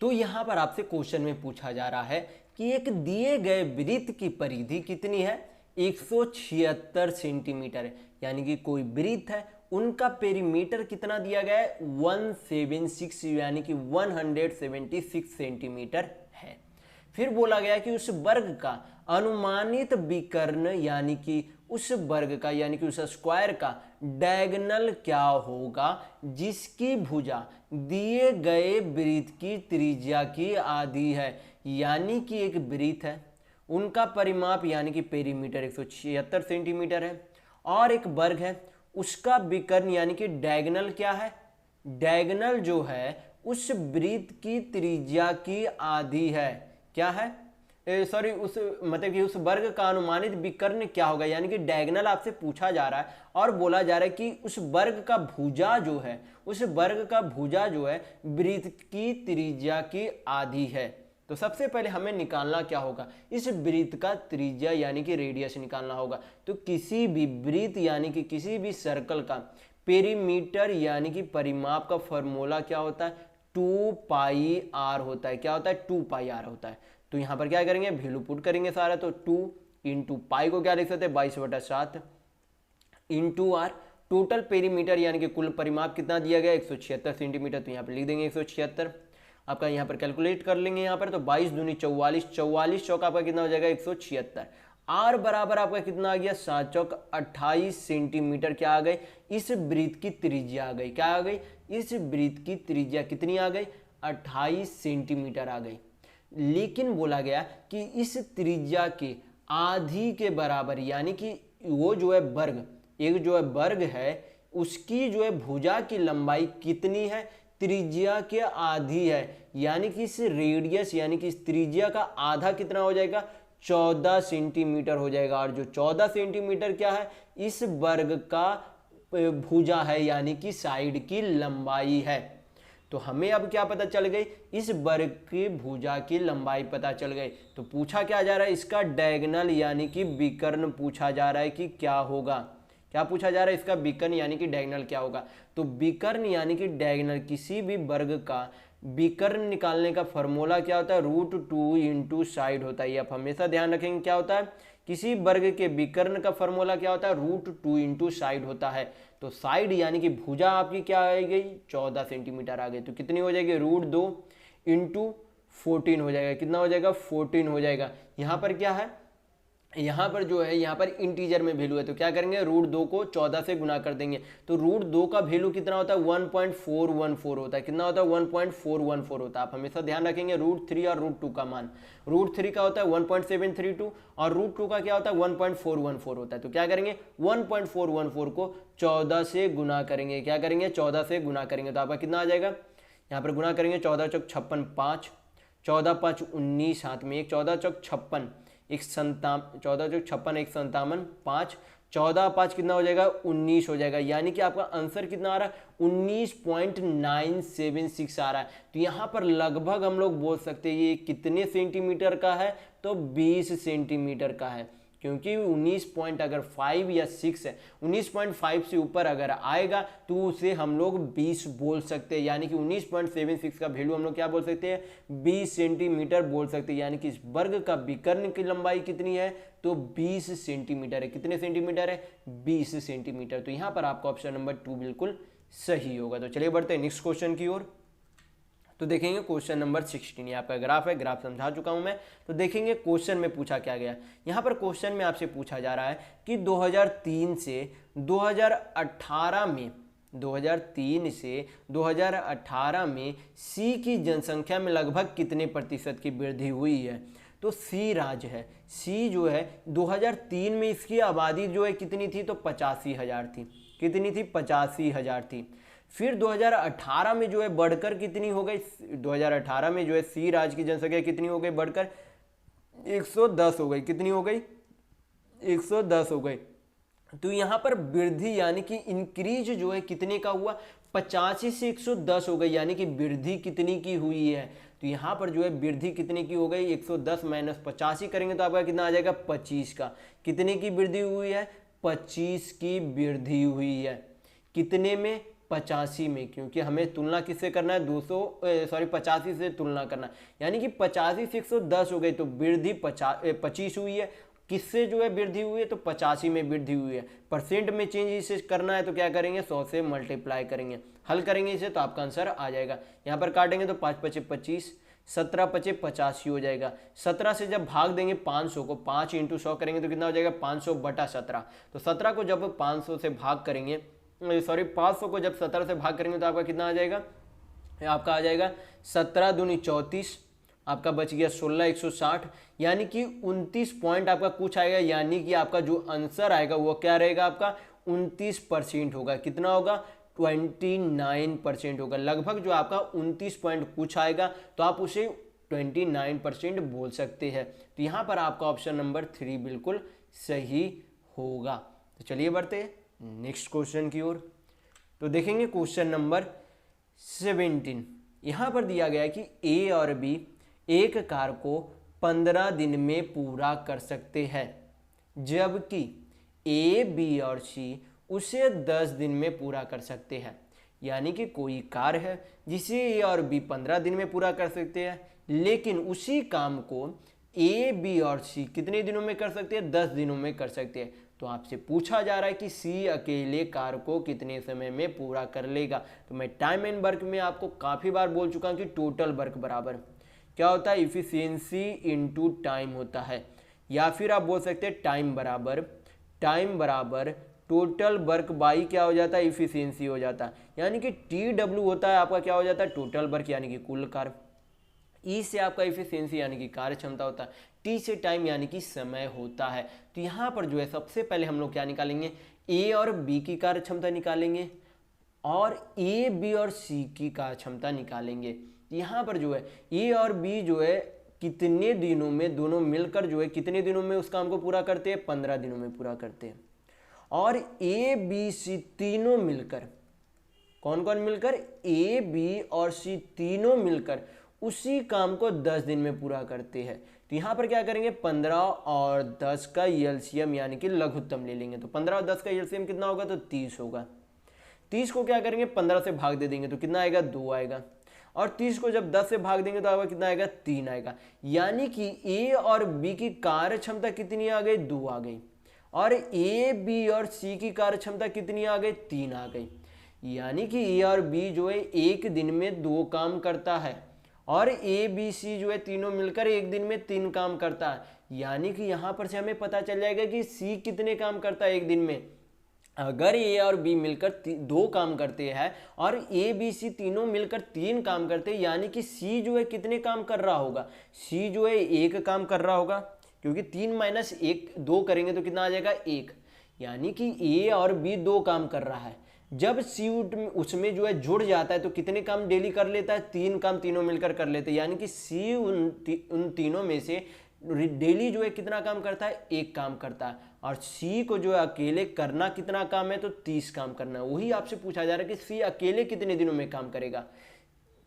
तो यहां पर आपसे क्वेश्चन में पूछा जा रहा है कि एक दिए गए वृत्त की परिधि कितनी है, 176 सेंटीमीटर है। यानी कि कोई वृत्त है, उनका पेरीमीटर कितना दिया गया है, 176 यानी कि 176 सेंटीमीटर है। फिर बोला गया कि उस वर्ग का अनुमानित विकर्ण यानी कि उस वर्ग का यानी कि उस स्क्वायर का डायगोनल क्या होगा जिसकी भुजा दिए गए वृत्त की त्रिज्या की आधी है। यानी कि एक वृत्त है, उनका परिमाप यानी कि पेरीमीटर 176 सेंटीमीटर है, और एक वर्ग है, उसका विकर्ण यानी कि डायगोनल क्या है, डायगोनल जो है उस वृत्त की त्रिज्या की आधी है। क्या है, सॉरी उस मतलब कि उस वर्ग का अनुमानित विकर्ण क्या होगा, यानी कि डायगोनल आपसे पूछा जा रहा है और बोला जा रहा है कि उस वर्ग का भुजा जो है, उस वर्ग का भुजा जो है वृत्त की त्रिज्या की आधी है। तो सबसे पहले हमें निकालना क्या होगा, इस वृत्त का त्रिज्या यानी कि रेडियस निकालना होगा। तो किसी भी वृत्त यानी कि किसी भी सर्कल का पेरीमीटर यानी कि परिमाप का फॉर्मूला क्या होता है, 2πr होता है। क्या होता है, 2πr होता है। तो यहाँ पर क्या करेंगे, वैल्यू पुट करेंगे सारा, तो 2 × पाई को क्या लिख सकते हैं, 22/7 × r, टोटल पेरीमीटर यानी कि कुल परिमाप कितना दिया गया 176 सेंटीमीटर, तो यहाँ पर लिख देंगे 176। आपका यहाँ पर कैलकुलेट कर लेंगे, यहाँ पर तो 22 दूनी 44, 44 चौक आपका कितना हो जाएगा 176। आर बराबर आपका कितना आ गया 7 चौक 28 सेंटीमीटर क्या आ गई, इस वृत्त की त्रिज्या आ गई, क्या आ गई, इस वृत्त की त्रिज्या कितनी आ गई 28 सेंटीमीटर आ गई। लेकिन बोला गया कि इस त्रिज्या के आधी के बराबर, यानी कि वो जो है वर्ग, एक जो है वर्ग है उसकी जो है भुजा की लंबाई कितनी है, त्रिज्या के आधी है, यानी कि इस रेडियस यानी कि इस त्रिज्या का आधा कितना हो जाएगा 14 सेंटीमीटर हो जाएगा। और जो 14 सेंटीमीटर क्या है, इस वर्ग का भुजा है यानी कि साइड की लंबाई है। तो हमें अब क्या पता चल गई, इस वर्ग की भुजा की लंबाई पता चल गई। तो पूछा क्या जा रहा है, इसका डायगोनल यानी कि विकर्ण पूछा जा रहा है कि क्या होगा, क्या पूछा जा रहा है, इसका विकर्ण यानी कि डायगोनल क्या होगा। तो विकर्ण यानी कि डायगोनल, किसी भी वर्ग का विकर्ण निकालने का फॉर्मूला क्या होता है, √2 इंटू साइड होता है। ये आप हमेशा ध्यान रखेंगे, क्या होता है, किसी वर्ग के विकर्ण का फॉर्मूला क्या होता है, √2 इंटू साइड होता है। तो साइड यानी कि भुजा आपकी क्या आ गई 14 सेंटीमीटर आ गई, तो कितनी हो जाएगी √2 इंटू 14 हो जाएगा, कितना हो जाएगा 14 हो जाएगा। यहाँ पर क्या है, यहाँ पर जो है यहाँ पर इंटीजर में वैल्यू है, तो क्या करेंगे √2 को 14 से गुना कर देंगे, तो √2 का वैल्यू कितना होता है 1.414 होता है, कितना होता है 1.414 होता है। आप हमेशा ध्यान रखेंगे √3 और √2 का मान, √3 का होता है 1.732 और √2 का क्या होता है 1.414 होता है। तो क्या करेंगे 1.414 को 14 से गुना करेंगे, क्या करेंगे 14 से गुना करेंगे, तो आपका कितना आ जाएगा, यहाँ पर गुना करेंगे 14 चौक 56 5, 14 5 19, हाथ में एक 14 चौक 56 एक 14 चौक 56 एक 57 5, 14 5 कितना हो जाएगा 19 हो जाएगा, यानी कि आपका आंसर कितना आ रहा है 19.976 आ रहा है। तो यहाँ पर लगभग हम लोग बोल सकते हैं ये कितने सेंटीमीटर का है, तो 20 सेंटीमीटर का है, क्योंकि 19.5 या 6 है, 19.5 से ऊपर अगर आएगा तो उसे हम लोग 20 बोल सकते हैं, यानी कि 19.76 का वैल्यू हम लोग क्या बोल सकते हैं 20 सेंटीमीटर बोल सकते हैं। यानी कि इस वर्ग का विकर्ण की लंबाई कितनी है, तो 20 सेंटीमीटर है, कितने सेंटीमीटर है 20 सेंटीमीटर। तो यहाँ पर आपका ऑप्शन नंबर 2 बिल्कुल सही होगा। तो चलिए बढ़ते हैं नेक्स्ट क्वेश्चन की ओर। तो देखेंगे क्वेश्चन नंबर 16, ये आपका ग्राफ है, ग्राफ समझा चुका हूं मैं। तो देखेंगे क्वेश्चन में पूछा क्या गया। यहाँ पर क्वेश्चन में आपसे पूछा जा रहा है कि 2003 से 2018 में सी की जनसंख्या में लगभग कितने प्रतिशत की वृद्धि हुई है। तो सी राज्य है, सी जो है 2003 में इसकी आबादी जो है कितनी थी, तो 85,000 थी, कितनी थी 85,000 थी। फिर 2018 में जो है बढ़कर कितनी हो गई, 2018 में जो है सी राज्य की जनसंख्या कितनी हो गई, बढ़कर 110 हो गई, कितनी हो गई 110 हो गई। तो यहाँ पर वृद्धि यानी कि इंक्रीज जो है कितने का हुआ 85 से 110 हो गई, यानी कि वृद्धि कितनी की हुई है। तो यहाँ पर जो है वृद्धि कितने की हो गई 110 माइनस 85 करेंगे तो आपका कितना आ जाएगा 25 का, कितने की वृद्धि हुई है 25 की वृद्धि हुई है, कितने में 85 में, क्योंकि हमें तुलना किससे करना है 85 से तुलना करना, यानी कि 85 से 110 हो गई तो वृद्धि 25 हुई है, किससे जो है वृद्धि हुई है तो 85 में वृद्धि हुई है। परसेंट में चेंज इसे करना है तो क्या करेंगे 100 से मल्टीप्लाई करेंगे, हल करेंगे इसे तो आपका आंसर आ जाएगा। यहाँ पर काटेंगे तो 5 पचे 25, 17 पचे 85 हो जाएगा। 17 से जब भाग देंगे 500 को, 5 इंटू 100 करेंगे तो कितना हो जाएगा 500 बटा 17। तो 17 को जब 500 से भाग करेंगे, 500 को जब 17 से भाग करेंगे तो आपका कितना आ जाएगा, आपका आ जाएगा 17 दूनी 34, आपका बच गया 16 160, यानी कि 29 पॉइंट आपका कुछ आएगा, यानी कि आपका जो आंसर आएगा वो क्या रहेगा आपका 29% होगा, कितना होगा 29% होगा। लगभग जो आपका 29 पॉइंट कुछ आएगा तो आप उसे 29% बोल सकते हैं। तो यहाँ पर आपका ऑप्शन नंबर 3 बिल्कुल सही होगा। तो चलिए बढ़ते हैं नेक्स्ट क्वेश्चन की ओर। तो देखेंगे क्वेश्चन नंबर 17। यहाँ पर दिया गया है कि ए और बी एक कार्य को 15 दिन में पूरा कर सकते हैं, जबकि ए बी और सी उसे 10 दिन में पूरा कर सकते हैं। यानी कि कोई कार्य है जिसे ए और बी 15 दिन में पूरा कर सकते हैं, लेकिन उसी काम को ए बी और सी कितने दिनों में कर सकते हैं 10 दिनों में कर सकते हैं। तो आपसे पूछा जा रहा है कि सी अकेले कार्य को कितने समय में पूरा कर लेगा। तो मैं टाइम एंड वर्क में आपको काफ़ी बार बोल चुका हूँ कि टोटल वर्क बराबर क्या होता है, इफिशियंसी इनटू टाइम होता है, या फिर आप बोल सकते हैं टाइम बराबर टोटल वर्क बाई क्या हो जाता है, इफिशियंसी हो जाता है। यानी कि TW होता है आपका क्या हो जाता है, टोटल वर्क यानी कि कुल कार्य। ई से आपका इफिशियंसी यानी कि कार्य क्षमता होता है। टी से टाइम यानी कि समय होता है। तो यहाँ पर जो है सबसे पहले हम लोग क्या निकालेंगे, ए और बी की कार्य क्षमता निकालेंगे और ए बी और सी की कार्य क्षमता निकालेंगे। यहाँ पर जो है ए और बी जो है कितने दिनों में दोनों मिलकर जो है कितने दिनों में उस काम को पूरा करते हैं, 15 दिनों में पूरा करते हैं। और ए बी सी तीनों मिलकर, कौन कौन मिलकर, ए बी और सी तीनों मिलकर उसी काम को 10 दिन में पूरा करते हैं। तो यहाँ पर क्या करेंगे, 15 और 10 का एलसीएम यानी कि लघुत्तम ले लेंगे। तो 15 और 10 का एलसीएम कितना होगा, तो 30 होगा। 30 को क्या करेंगे, 15 से भाग दे देंगे तो कितना आएगा, 2 आएगा। और 30 को जब 10 से भाग देंगे तो आपका कितना आएगा, 3 आएगा। यानी कि ए और बी की कार्य क्षमता कितनी आ गई, 2 आ गई। और ए बी और सी की कार्य क्षमता कितनी आ गई, 3 आ गई। यानी कि ए और बी जो है एक दिन में 2 काम करता है और ए बी सी जो है तीनों मिलकर एक दिन में 3 काम करता है। यानी कि यहाँ पर से हमें पता चल जाएगा कि सी कितने काम करता है एक दिन में। अगर ए और बी मिलकर 2 काम करते हैं और ए बी सी तीनों मिलकर 3 काम करते हैं, यानी कि सी जो है कितने काम कर रहा होगा, सी जो है 1 काम कर रहा होगा, क्योंकि 3 माइनस 1 2 करेंगे तो कितना आ जाएगा, 1। यानी कि ए और बी 2 काम कर रहा है। जब सी उसमें जो है जुड़ जाता है तो कितने काम डेली कर लेता है, 3 काम तीनों मिलकर कर लेते हैं। यानी कि सी उन तीनों में से डेली जो है कितना काम करता है, 1 काम करता है। और सी को जो है अकेले करना कितना काम है, तो 30 काम करना है। वही आपसे पूछा जा रहा है कि सी अकेले कितने दिनों में काम करेगा।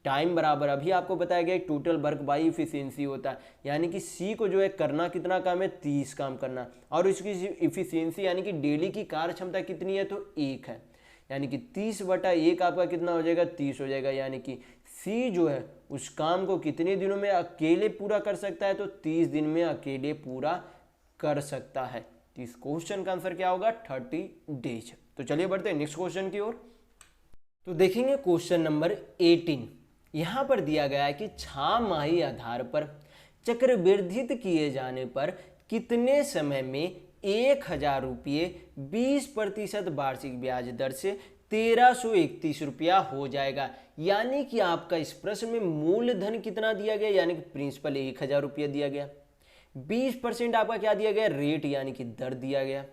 टाइम बराबर अभी आपको बताया गया टोटल वर्क बाई इफिशियंसी होता है। यानी कि सी को जो है करना कितना काम है, 30 काम करना। और उसकी इफिशियंसी यानी कि डेली की कार्य क्षमता कितनी है, तो 1 है। यानी कि 30/1 आपका कितना हो जाएगा, 30 हो जाएगा। यानी कि सी जो है उस काम को कितने दिनों में अकेले पूरा कर सकता है, तो 30 दिन में अकेले पूरा कर सकता है। तो इस क्वेश्चन का आंसर क्या होगा, 30 डेज। तो चलिए बढ़ते हैं नेक्स्ट क्वेश्चन की ओर। तो देखेंगे क्वेश्चन नंबर 18। यहाँ पर दिया गया है कि 6 माही आधार पर चक्रवृद्धित किए जाने पर कितने समय में 1000 रुपये 20% वार्षिक ब्याज दर से 1331 रुपया हो जाएगा। यानी कि आपका इस प्रश्न में मूलधन कितना दिया गया, यानी कि प्रिंसिपल 1000 रुपया दिया गया, 20% आपका क्या दिया गया, रेट यानी कि दर दिया गया,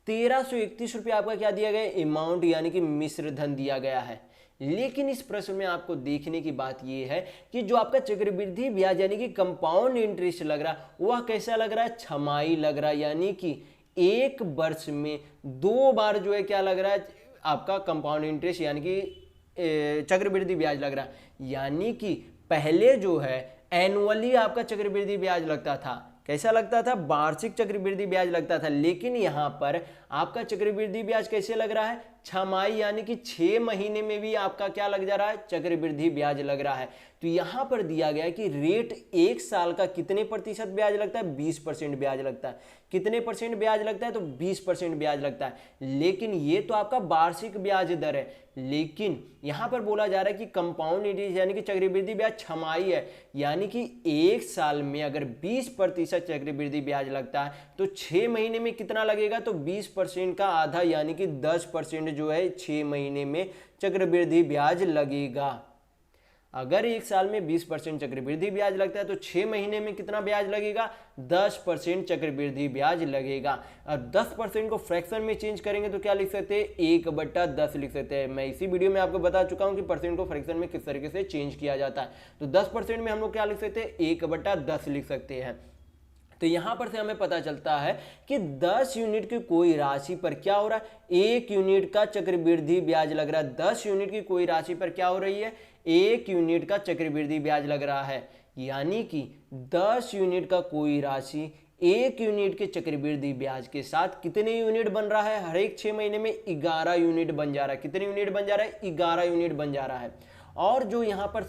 1331 रुपया आपका क्या दिया गया, अमाउंट यानी कि मिश्र धन दिया गया है। लेकिन इस प्रश्न में आपको देखने की बात यह है कि जो आपका चक्रवृद्धि ब्याज यानी कि कंपाउंड इंटरेस्ट लग रहा है वह कैसा लग रहा है, छमाही लग रहा है। यानी कि 1 वर्ष में 2 बार जो है क्या लग रहा है, आपका कंपाउंड इंटरेस्ट यानी कि चक्रवृद्धि ब्याज लग रहा है। यानी कि पहले जो है एनुअली आपका चक्रवृद्धि ब्याज लगता था, कैसा लगता था, वार्षिक चक्रवृद्धि ब्याज लगता था। लेकिन यहाँ पर आपका चक्रवृद्धि ब्याज कैसे लग रहा है, छमाही यानी कि 6 महीने में भी आपका क्या लग जा रहा है, चक्रवृद्धि ब्याज लग रहा है। तो यहाँ पर दिया गया है कि रेट 1 साल का कितने प्रतिशत ब्याज लगता है, 20% ब्याज लगता है। कितने परसेंट ब्याज लगता है, तो 20% ब्याज लगता है। लेकिन ये तो आपका वार्षिक ब्याज दर है, लेकिन यहाँ पर बोला जा रहा है कि कंपाउंड इंटरेस्ट यानी कि चक्रवृद्धि ब्याज छमाही है। यानी कि 1 साल में अगर 20% चक्रवृद्धि ब्याज लगता है तो 6 महीने में कितना लगेगा, तो 20% का आधा यानी कि 10% जो है 6 महीने में चक्रवृद्धि ब्याज लगेगा। अगर 1 साल में 20% चक्रवृद्धि ब्याज लगता है तो 6 महीने में कितना ब्याज लगेगा, 10% चक्रवृद्धि ब्याज लगेगा। और 10% को फ्रैक्शन में चेंज करेंगे तो क्या लिख सकते हैं, 1/10 लिख सकते हैं। मैं इसी वीडियो में आपको बता चुका हूं कि परसेंट को फ्रैक्शन में किस तरीके से चेंज किया जाता है। तो 10% में हम लोग क्या लिख सकते हैं, 1/10 लिख सकते हैं। तो यहां पर से हमें पता चलता है कि 10 यूनिट की कोई राशि पर क्या हो रहा है, 1 यूनिट का चक्रवृद्धि ब्याज लग रहा है। 10 यूनिट की कोई राशि पर क्या हो रही है, 1 यूनिट का चक्रवृद्धि ब्याज लग रहा है। यानी कि 10 यूनिट का कोई राशि 1 यूनिट के चक्रवृद्धि ब्याज के साथ कितने यूनिट बन रहा है, हर एक 6 महीने में 11 यूनिट बन जा रहा है। कितने यूनिट बन जा रहा है, 11 यूनिट बन जा रहा है। और जो यहाँ पर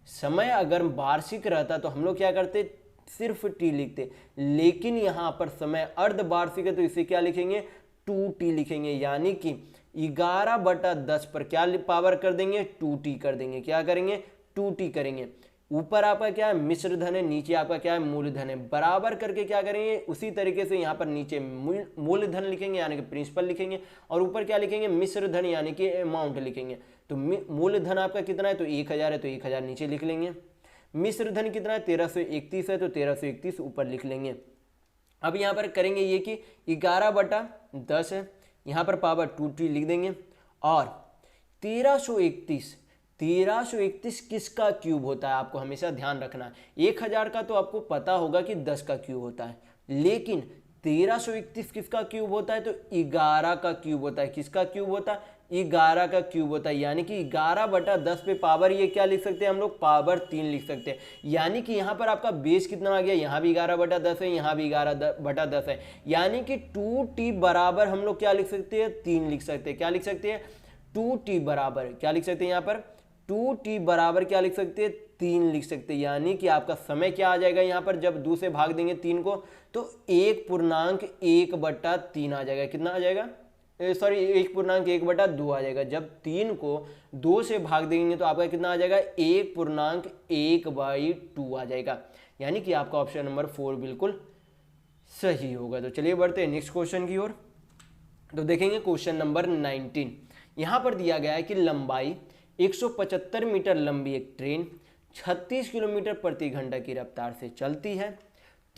समय अगर वार्षिक रहता तो हम लोग क्या करते, सिर्फ टी लिखते, लेकिन यहाँ पर समय अर्धवार्षिक है तो इसे क्या लिखेंगे 2t लिखेंगे, यानी कि 11/10 पर क्या पावर कर देंगे 2t कर देंगे, क्या करेंगे 2t करेंगे। ऊपर आपका क्या है मिश्र धन है, नीचे आपका क्या है मूलधन है, बराबर करके क्या करेंगे उसी तरीके से यहाँ पर नीचे मूलधन लिखेंगे यानी कि प्रिंसिपल लिखेंगे, और ऊपर क्या लिखेंगे मिश्र धन यानी कि अमाउंट लिखेंगे। तो मूलधन आपका कितना है तो 1000 है तो 1000 नीचे लिख लेंगे, मिश्र धन कितना है 1331 है तो 1331 ऊपर लिख लेंगे। अब यहाँ पर करेंगे ये कि 11/10 है, यहाँ पर पावर 2t लिख देंगे, और 1331 किसका क्यूब होता है आपको हमेशा ध्यान रखना है। 1000 का तो आपको पता होगा कि 10 का क्यूब होता है, लेकिन 1331 किसका क्यूब होता है तो 11 का क्यूब होता है। किसका क्यूब होता है 11 का क्यूब होता है, यानी कि 11/10 पे पावर ये क्या लिख सकते हैं हम लोग पावर 3 लिख सकते हैं। यानी कि यहाँ पर आपका बेस कितना आ गया, यहाँ भी 11/10 है, यहाँ भी 11/10 है, यानी कि 2t बराबर हम लोग क्या लिख सकते हैं 3 लिख सकते हैं। क्या लिख सकते हैं 2t बराबर क्या लिख सकते हैं, यहाँ पर 2t बराबर क्या लिख सकते हैं 3 लिख सकते हैं। यानी कि आपका समय क्या आ जाएगा यहाँ पर जब 2 से भाग देंगे 3 को तो 1.1/3 आ जाएगा। कितना आ जाएगा सॉरी 1.1/2 आ जाएगा। जब 3 को 2 से भाग देंगे तो आपका कितना आ जाएगा 1.1/2 आ जाएगा, यानी कि आपका ऑप्शन नंबर 4 बिल्कुल सही होगा। तो चलिए बढ़ते हैं नेक्स्ट क्वेश्चन की ओर। तो देखेंगे क्वेश्चन नंबर 19। यहाँ पर दिया गया है कि लंबाई 175 मीटर लंबी एक ट्रेन 36 किलोमीटर प्रति घंटा की रफ्तार से चलती है,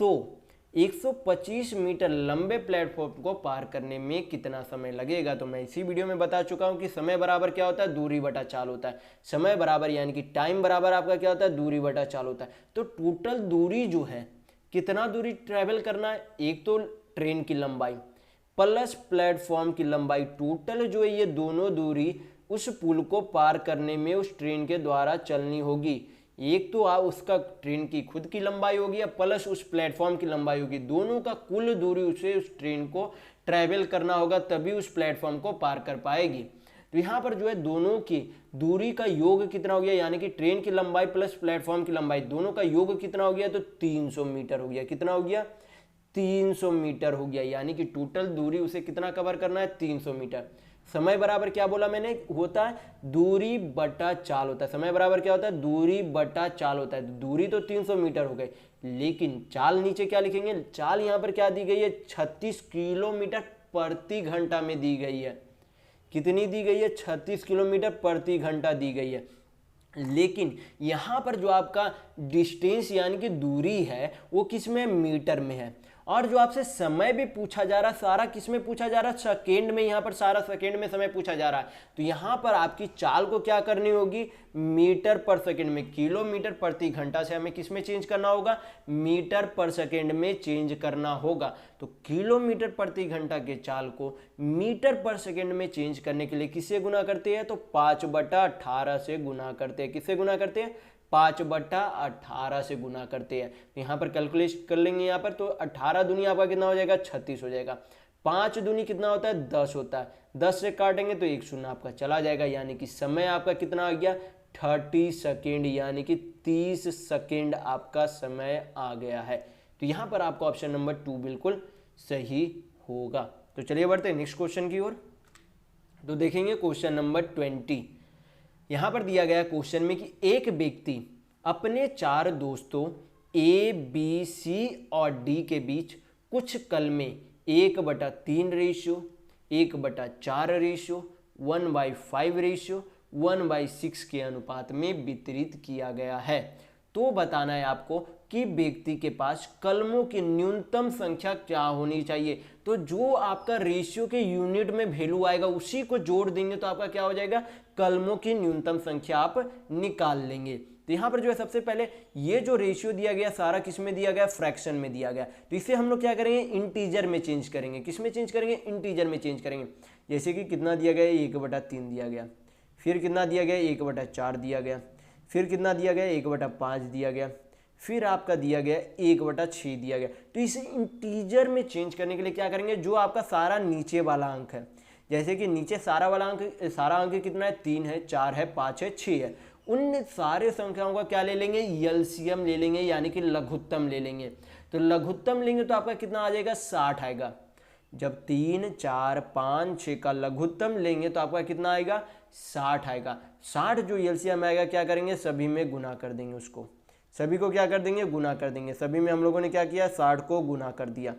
तो 125 मीटर लंबे प्लेटफॉर्म को पार करने में कितना समय लगेगा। तो मैं इसी वीडियो में बता चुका हूं कि समय बराबर क्या होता है दूरी बटा चाल होता है। समय बराबर यानी कि टाइम बराबर आपका क्या होता है दूरी बटा चाल होता है। तो टोटल दूरी जो है कितना दूरी ट्रेवल करना है, एक तो ट्रेन की लंबाई प्लस प्लेटफॉर्म की लंबाई, टोटल जो है ये दोनों दूरी उस पुल को पार करने में उस ट्रेन के द्वारा चलनी होगी। एक तो उसका ट्रेन की खुद की लंबाई होगी या प्लस उस प्लेटफॉर्म की लंबाई होगी, दोनों का कुल दूरी उसे उस ट्रेन को ट्रैवल करना होगा तभी उस प्लेटफॉर्म को पार कर पाएगी। तो यहाँ पर जो है दोनों की दूरी का योग कितना हो गया, यानी कि ट्रेन की लंबाई प्लस प्लेटफॉर्म की लंबाई दोनों का योग कितना हो गया तो 300 मीटर हो गया। कितना हो गया 300 मीटर हो गया, यानी कि टोटल दूरी उसे कितना कवर करना है 300 मीटर। समय बराबर क्या बोला मैंने होता है दूरी बटा चाल होता है। समय बराबर क्या होता है दूरी बटा चाल होता है। दूरी तो 300 मीटर हो गई, लेकिन चाल नीचे क्या लिखेंगे, चाल यहाँ पर क्या दी गई है 36 किलोमीटर प्रति घंटा में दी गई है। कितनी दी गई है 36 किलोमीटर प्रति घंटा दी गई है, लेकिन यहाँ पर जो आपका डिस्टेंस यानी कि दूरी है वो किस में मीटर में है। और जो आपसे समय भी पूछा जा रहा है सारा किस में पूछा जा रहा है सेकेंड में, यहाँ पर सारा सेकेंड में समय पूछा जा रहा है। तो यहाँ पर आपकी चाल को क्या करनी होगी मीटर पर सेकेंड में, किलोमीटर प्रति घंटा से हमें किस में चेंज करना होगा मीटर पर सेकेंड में चेंज करना होगा। तो किलोमीटर प्रति घंटा के चाल को मीटर पर सेकेंड में चेंज करने के लिए किससे गुना करते हैं तो 5/18 से गुना करते हैं। किससे गुना करते हैं 5/18 से गुना करते हैं। तो यहाँ पर कैलकुलेट कर लेंगे, यहाँ पर तो 18 दूनी आपका कितना हो जाएगा 36 हो जाएगा, 5 दूनी कितना होता है 10 होता है, 10 से काटेंगे तो 1 शून्य आपका चला जाएगा, यानी कि समय आपका कितना आ गया 30 सेकेंड, यानी कि 30 सेकेंड आपका समय आ गया है। तो यहाँ पर आपका ऑप्शन नंबर 2 बिल्कुल सही होगा। तो चलिए बढ़ते हैं नेक्स्ट क्वेश्चन की ओर। तो देखेंगे क्वेश्चन नंबर 20। यहाँ पर दिया गया क्वेश्चन में कि एक व्यक्ति अपने 4 दोस्तों ए बी सी और डी के बीच कुछ कल में 1/3 रेशियो, 1/4 रेशियो, 1/5 रेशियो, 1/6 के अनुपात में वितरित किया गया है। तो बताना है आपको कि व्यक्ति के पास कलमों की न्यूनतम संख्या क्या होनी चाहिए। तो जो आपका रेशियो के यूनिट में वैल्यू आएगा उसी को जोड़ देंगे तो आपका क्या हो जाएगा कलमों की न्यूनतम संख्या आप निकाल लेंगे। तो यहाँ पर जो है सबसे पहले ये जो रेशियो दिया गया सारा किस में दिया गया फ्रैक्शन में दिया गया, तो इसे हम लोग क्या करेंगे इंटीजर में चेंज करेंगे। किस में चेंज करेंगे इंटीजर में चेंज करेंगे। जैसे कि कितना दिया गया 1/3 दिया गया, फिर कितना दिया गया 1/4 दिया गया, फिर कितना दिया गया 1/5 दिया गया, फिर आपका दिया गया 1/6 दिया गया। तो इसे इंटीजर में चेंज करने के लिए क्या करेंगे जो आपका सारा नीचे वाला अंक है, जैसे कि नीचे सारा अंक कितना है 3 है, 4 है, 5 है, 6 है, उन सारे संख्याओं का क्या ले लेंगे, एलसीएम ले लेंगे, यानी कि लघुत्तम ले लेंगे। तो लघुत्तम लेंगे तो आपका कितना आ जाएगा, 60 आएगा। जब 3, 4, 5, 6 का लघुत्तम लेंगे तो आपका कितना आएगा, 60 आएगा। 60 जो एलसीएम आएगा क्या करेंगे, सभी में गुना कर देंगे, उसको सभी को क्या कर देंगे, गुना कर देंगे। सभी में हम लोगों ने क्या किया, 60 को गुना कर दिया।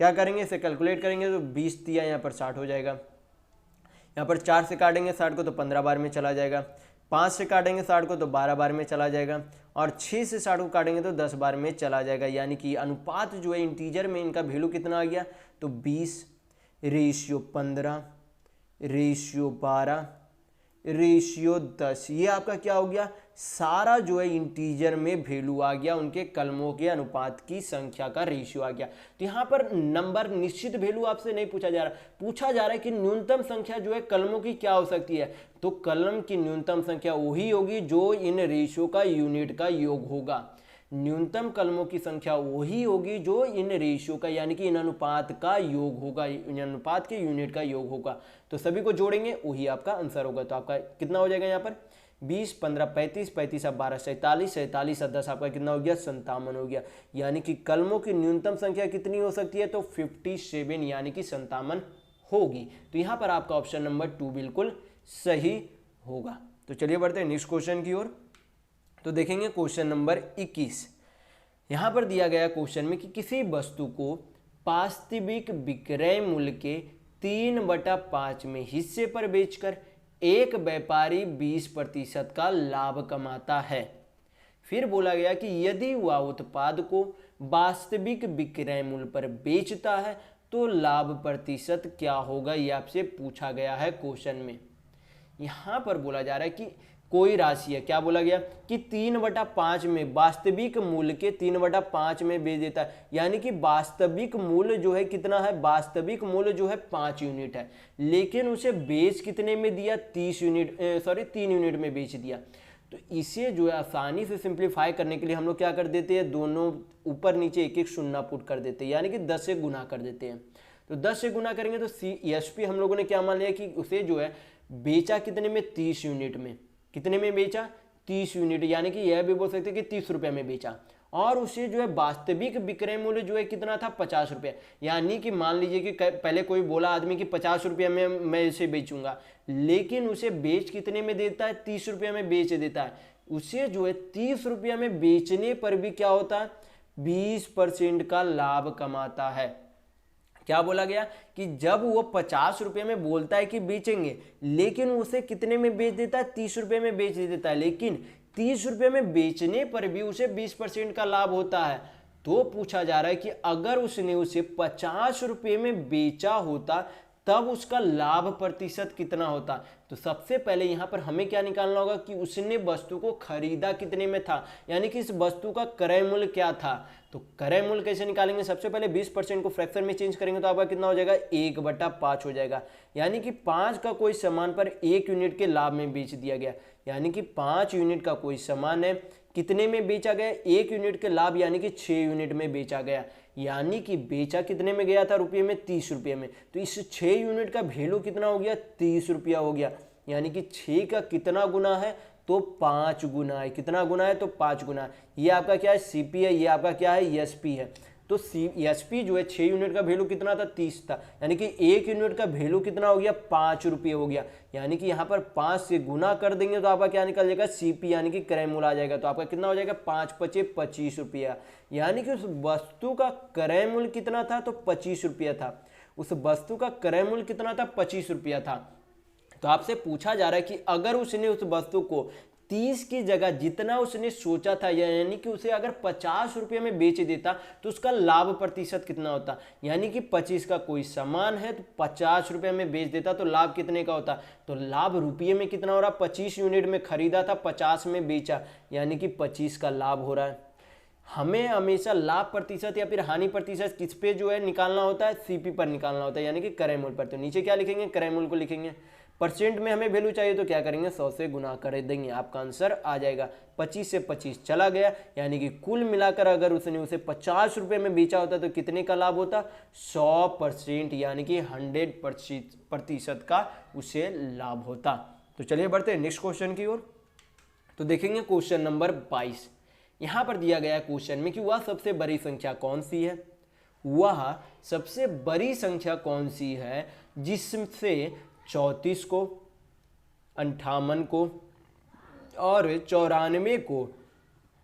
क्या करेंगे, इसे कैलकुलेट करेंगे तो 20 दिया, यहाँ पर 60 हो जाएगा। यहाँ पर 4 से काटेंगे 60 को तो 15 बार में चला जाएगा। 5 से काटेंगे 60 को तो 12 बार में चला जाएगा। और 6 से 60 को काटेंगे तो 10 बार में चला जाएगा। यानी कि अनुपात जो है इंटीजर में इनका वैल्यू कितना आ गया, तो 20:15:12:10। ये आपका क्या हो गया, सारा जो है इंटीजर में वैल्यू आ गया, उनके कलमों के अनुपात की संख्या का रेशियो आ गया। तो यहाँ पर नंबर निश्चित वैल्यू आपसे नहीं पूछा जा रहा, पूछा जा रहा है कि न्यूनतम संख्या जो है कलमों की क्या हो सकती है। तो कलम की न्यूनतम संख्या वही होगी जो इन रेशियो का यूनिट का योग होगा। न्यूनतम कलमों की संख्या वही होगी जो इन रेशियो का, यानी कि इन अनुपात का योग होगा, इन अनुपात के यूनिट का योग होगा। तो सभी को जोड़ेंगे वही आपका आंसर होगा। तो आपका कितना हो जाएगा यहाँ पर, 20, 15, 35, 35 अब 12, 47, 47 अब 10 आपका कितना हो गया, 57 हो गया। यानी कि कलमों की न्यूनतम संख्या कितनी हो सकती है, तो 57 यानी कि 57 होगी। तो यहाँ पर आपका ऑप्शन नंबर 2 बिल्कुल सही होगा। तो चलिए बढ़ते हैं नेक्स्ट क्वेश्चन की ओर। तो देखेंगे क्वेश्चन नंबर 21। यहाँ पर दिया गया क्वेश्चन में कि किसी वस्तु को वास्तविक विक्रय मूल्य के 3/5 में हिस्से पर बेचकर एक व्यापारी 20% का लाभ कमाता है। फिर बोला गया कि यदि वह उत्पाद को वास्तविक विक्रय मूल्य पर बेचता है तो लाभ प्रतिशत क्या होगा, ये आपसे पूछा गया है क्वेश्चन में। यहाँ पर बोला जा रहा है कि कोई राशि है, क्या बोला गया कि 3/5 में वास्तविक मूल्य के 3/5 में बेच देता है। यानी कि वास्तविक मूल्य जो है कितना है, वास्तविक मूल्य जो है 5 यूनिट है, लेकिन उसे बेच कितने में दिया, 3 यूनिट में बेच दिया। तो इसे जो है आसानी से सिंप्लीफाई करने के लिए हम लोग क्या कर देते हैं, दोनों ऊपर नीचे एक एक शून्य पुट कर देते हैं, यानी कि 10 से गुना कर देते हैं। तो 10 से गुना करेंगे तो CSP हम लोगों ने क्या मान लिया कि उसे जो है बेचा कितने में, 30 यूनिट में। कितने में बेचा, 30 यूनिट, यानी कि यह भी बोल सकते कि 30 रुपये में बेचा। और उसे जो है वास्तविक विक्रय मूल्य जो है कितना था, 50 रुपये। यानी कि मान लीजिए कि पहले कोई बोला आदमी कि 50 रुपये में मैं इसे बेचूंगा, लेकिन उसे बेच कितने में देता है, 30 रुपये में बेच देता है। उसे जो है 30 रुपये में बेचने पर भी क्या होता है, 20% का लाभ कमाता है। क्या बोला गया कि जब वो 50 रुपये में बोलता है कि बेचेंगे, लेकिन उसे कितने में बेच देता है, 30 रुपये में बेच देता है, लेकिन 30 रुपये में बेचने पर भी उसे 20% का लाभ होता है। तो पूछा जा रहा है कि अगर उसने उसे 50 रुपये में बेचा होता तब उसका लाभ प्रतिशत कितना होता। तो सबसे पहले यहां पर हमें क्या निकालना होगा कि उसने वस्तु को खरीदा कितने में था, यानी कि इस वस्तु का क्रय मूल्य क्या था। तो क्रय मूल्य कैसे निकालेंगे, सबसे पहले 20% को फ्रैक्शन में चेंज करेंगे तो आपका कितना हो जाएगा, 1/5 हो जाएगा। यानी कि 5 का कोई सामान पर 1 यूनिट के लाभ में बेच दिया गया, यानी कि 5 यूनिट का कोई सामान है, कितने में बेचा गया, 1 यूनिट के लाभ, यानी कि 6 यूनिट में बेचा गया। यानी कि बेचा कितने में गया था, रुपये में, 30 रुपये में। तो इस 6 यूनिट का वैल्यू कितना हो गया, 30 रुपया हो गया। यानी कि 6 का कितना गुना है, तो 5 गुना है। कितना गुना है, तो 5 गुना है। ये आपका क्या है, CP है, ये आपका क्या है, SP है। तो SP जो है 6 यूनिट का वैल्यू कितना था, 30 था, यानी कि 1 यूनिट का वैल्यू कितना हो गया, 5 रुपये हो गया। यानी कि यहाँ पर 5 से गुना कर देंगे तो आपका क्या निकल जाएगा, CP यानी कि क्रय मूल्य आ जाएगा। तो आपका कितना हो जाएगा, 5×5 = 25 रुपया। यानी कि उस वस्तु का क्रय मूल्य कितना था, तो 25 रुपया था। उस वस्तु का क्रय मूल्य कितना था, 25 रुपया था। तो आपसे पूछा जा रहा है कि अगर उसने उस वस्तु को 30 की जगह जितना उसने सोचा था, यानी कि उसे अगर 50 रुपये में बेच देता तो उसका लाभ प्रतिशत कितना होता। यानी कि 25 का कोई सामान है तो 50 रुपये में बेच देता तो लाभ कितने का होता। तो लाभ रुपये में कितना हो रहा, 25 यूनिट में खरीदा था, 50 में बेचा, यानी कि 25 का लाभ हो रहा है। हमें हमेशा लाभ प्रतिशत या फिर हानि प्रतिशत किस पे जो है निकालना होता है, CP पर निकालना होता है, यानी कि क्रय मूल्य पर। तो नीचे क्या लिखेंगे, क्रय मूल्य को लिखेंगे। परसेंट में हमें वैल्यू चाहिए तो क्या करेंगे, 100 से गुना कर देंगे, आपका आंसर आ जाएगा। 25 से 25 चला गया, यानी कि कुल मिलाकर अगर उसने उसे 50 रुपये में बेचा होता तो कितने का लाभ होता, 100%, यानी कि 100% का उसे लाभ होता। तो चलिए बढ़ते हैं नेक्स्ट क्वेश्चन की ओर। तो देखेंगे क्वेश्चन नंबर 22। यहाँ पर दिया गया क्वेश्चन में कि वह सबसे बड़ी संख्या कौन सी है, वह सबसे बड़ी संख्या कौन सी है जिससे 34 को, 58 को और 94 को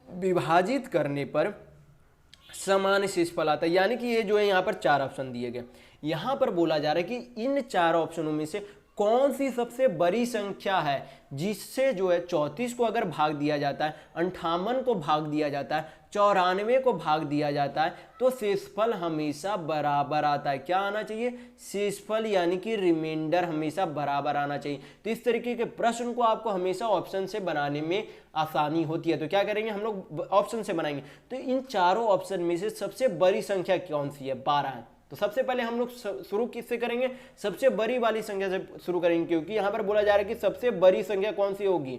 विभाजित करने पर समान शेषफल आता है। यानी कि ये जो है यहाँ पर 4 ऑप्शन दिए गए, यहाँ पर बोला जा रहा है कि इन 4 ऑप्शनों में से कौन सी सबसे बड़ी संख्या है जिससे जो है 34 को अगर भाग दिया जाता है, 58 को भाग दिया जाता है, 94 को भाग दिया जाता है तो शेषफल हमेशा बराबर आता है। क्या आना चाहिए? शेषफल यानी कि रिमाइंडर हमेशा बराबर आना चाहिए। तो इस तरीके के प्रश्न को आपको हमेशा ऑप्शन से बनाने में आसानी होती है। तो क्या करेंगे हम लोग? ऑप्शन से बनाएंगे। तो इन चारों ऑप्शन में से सबसे बड़ी संख्या कौन सी है? 12 है। तो सबसे पहले हम लोग शुरू किससे करेंगे? सबसे बड़ी वाली संख्या से शुरू करेंगे, क्योंकि यहाँ पर बोला जा रहा है कि सबसे बड़ी संख्या कौन सी होगी।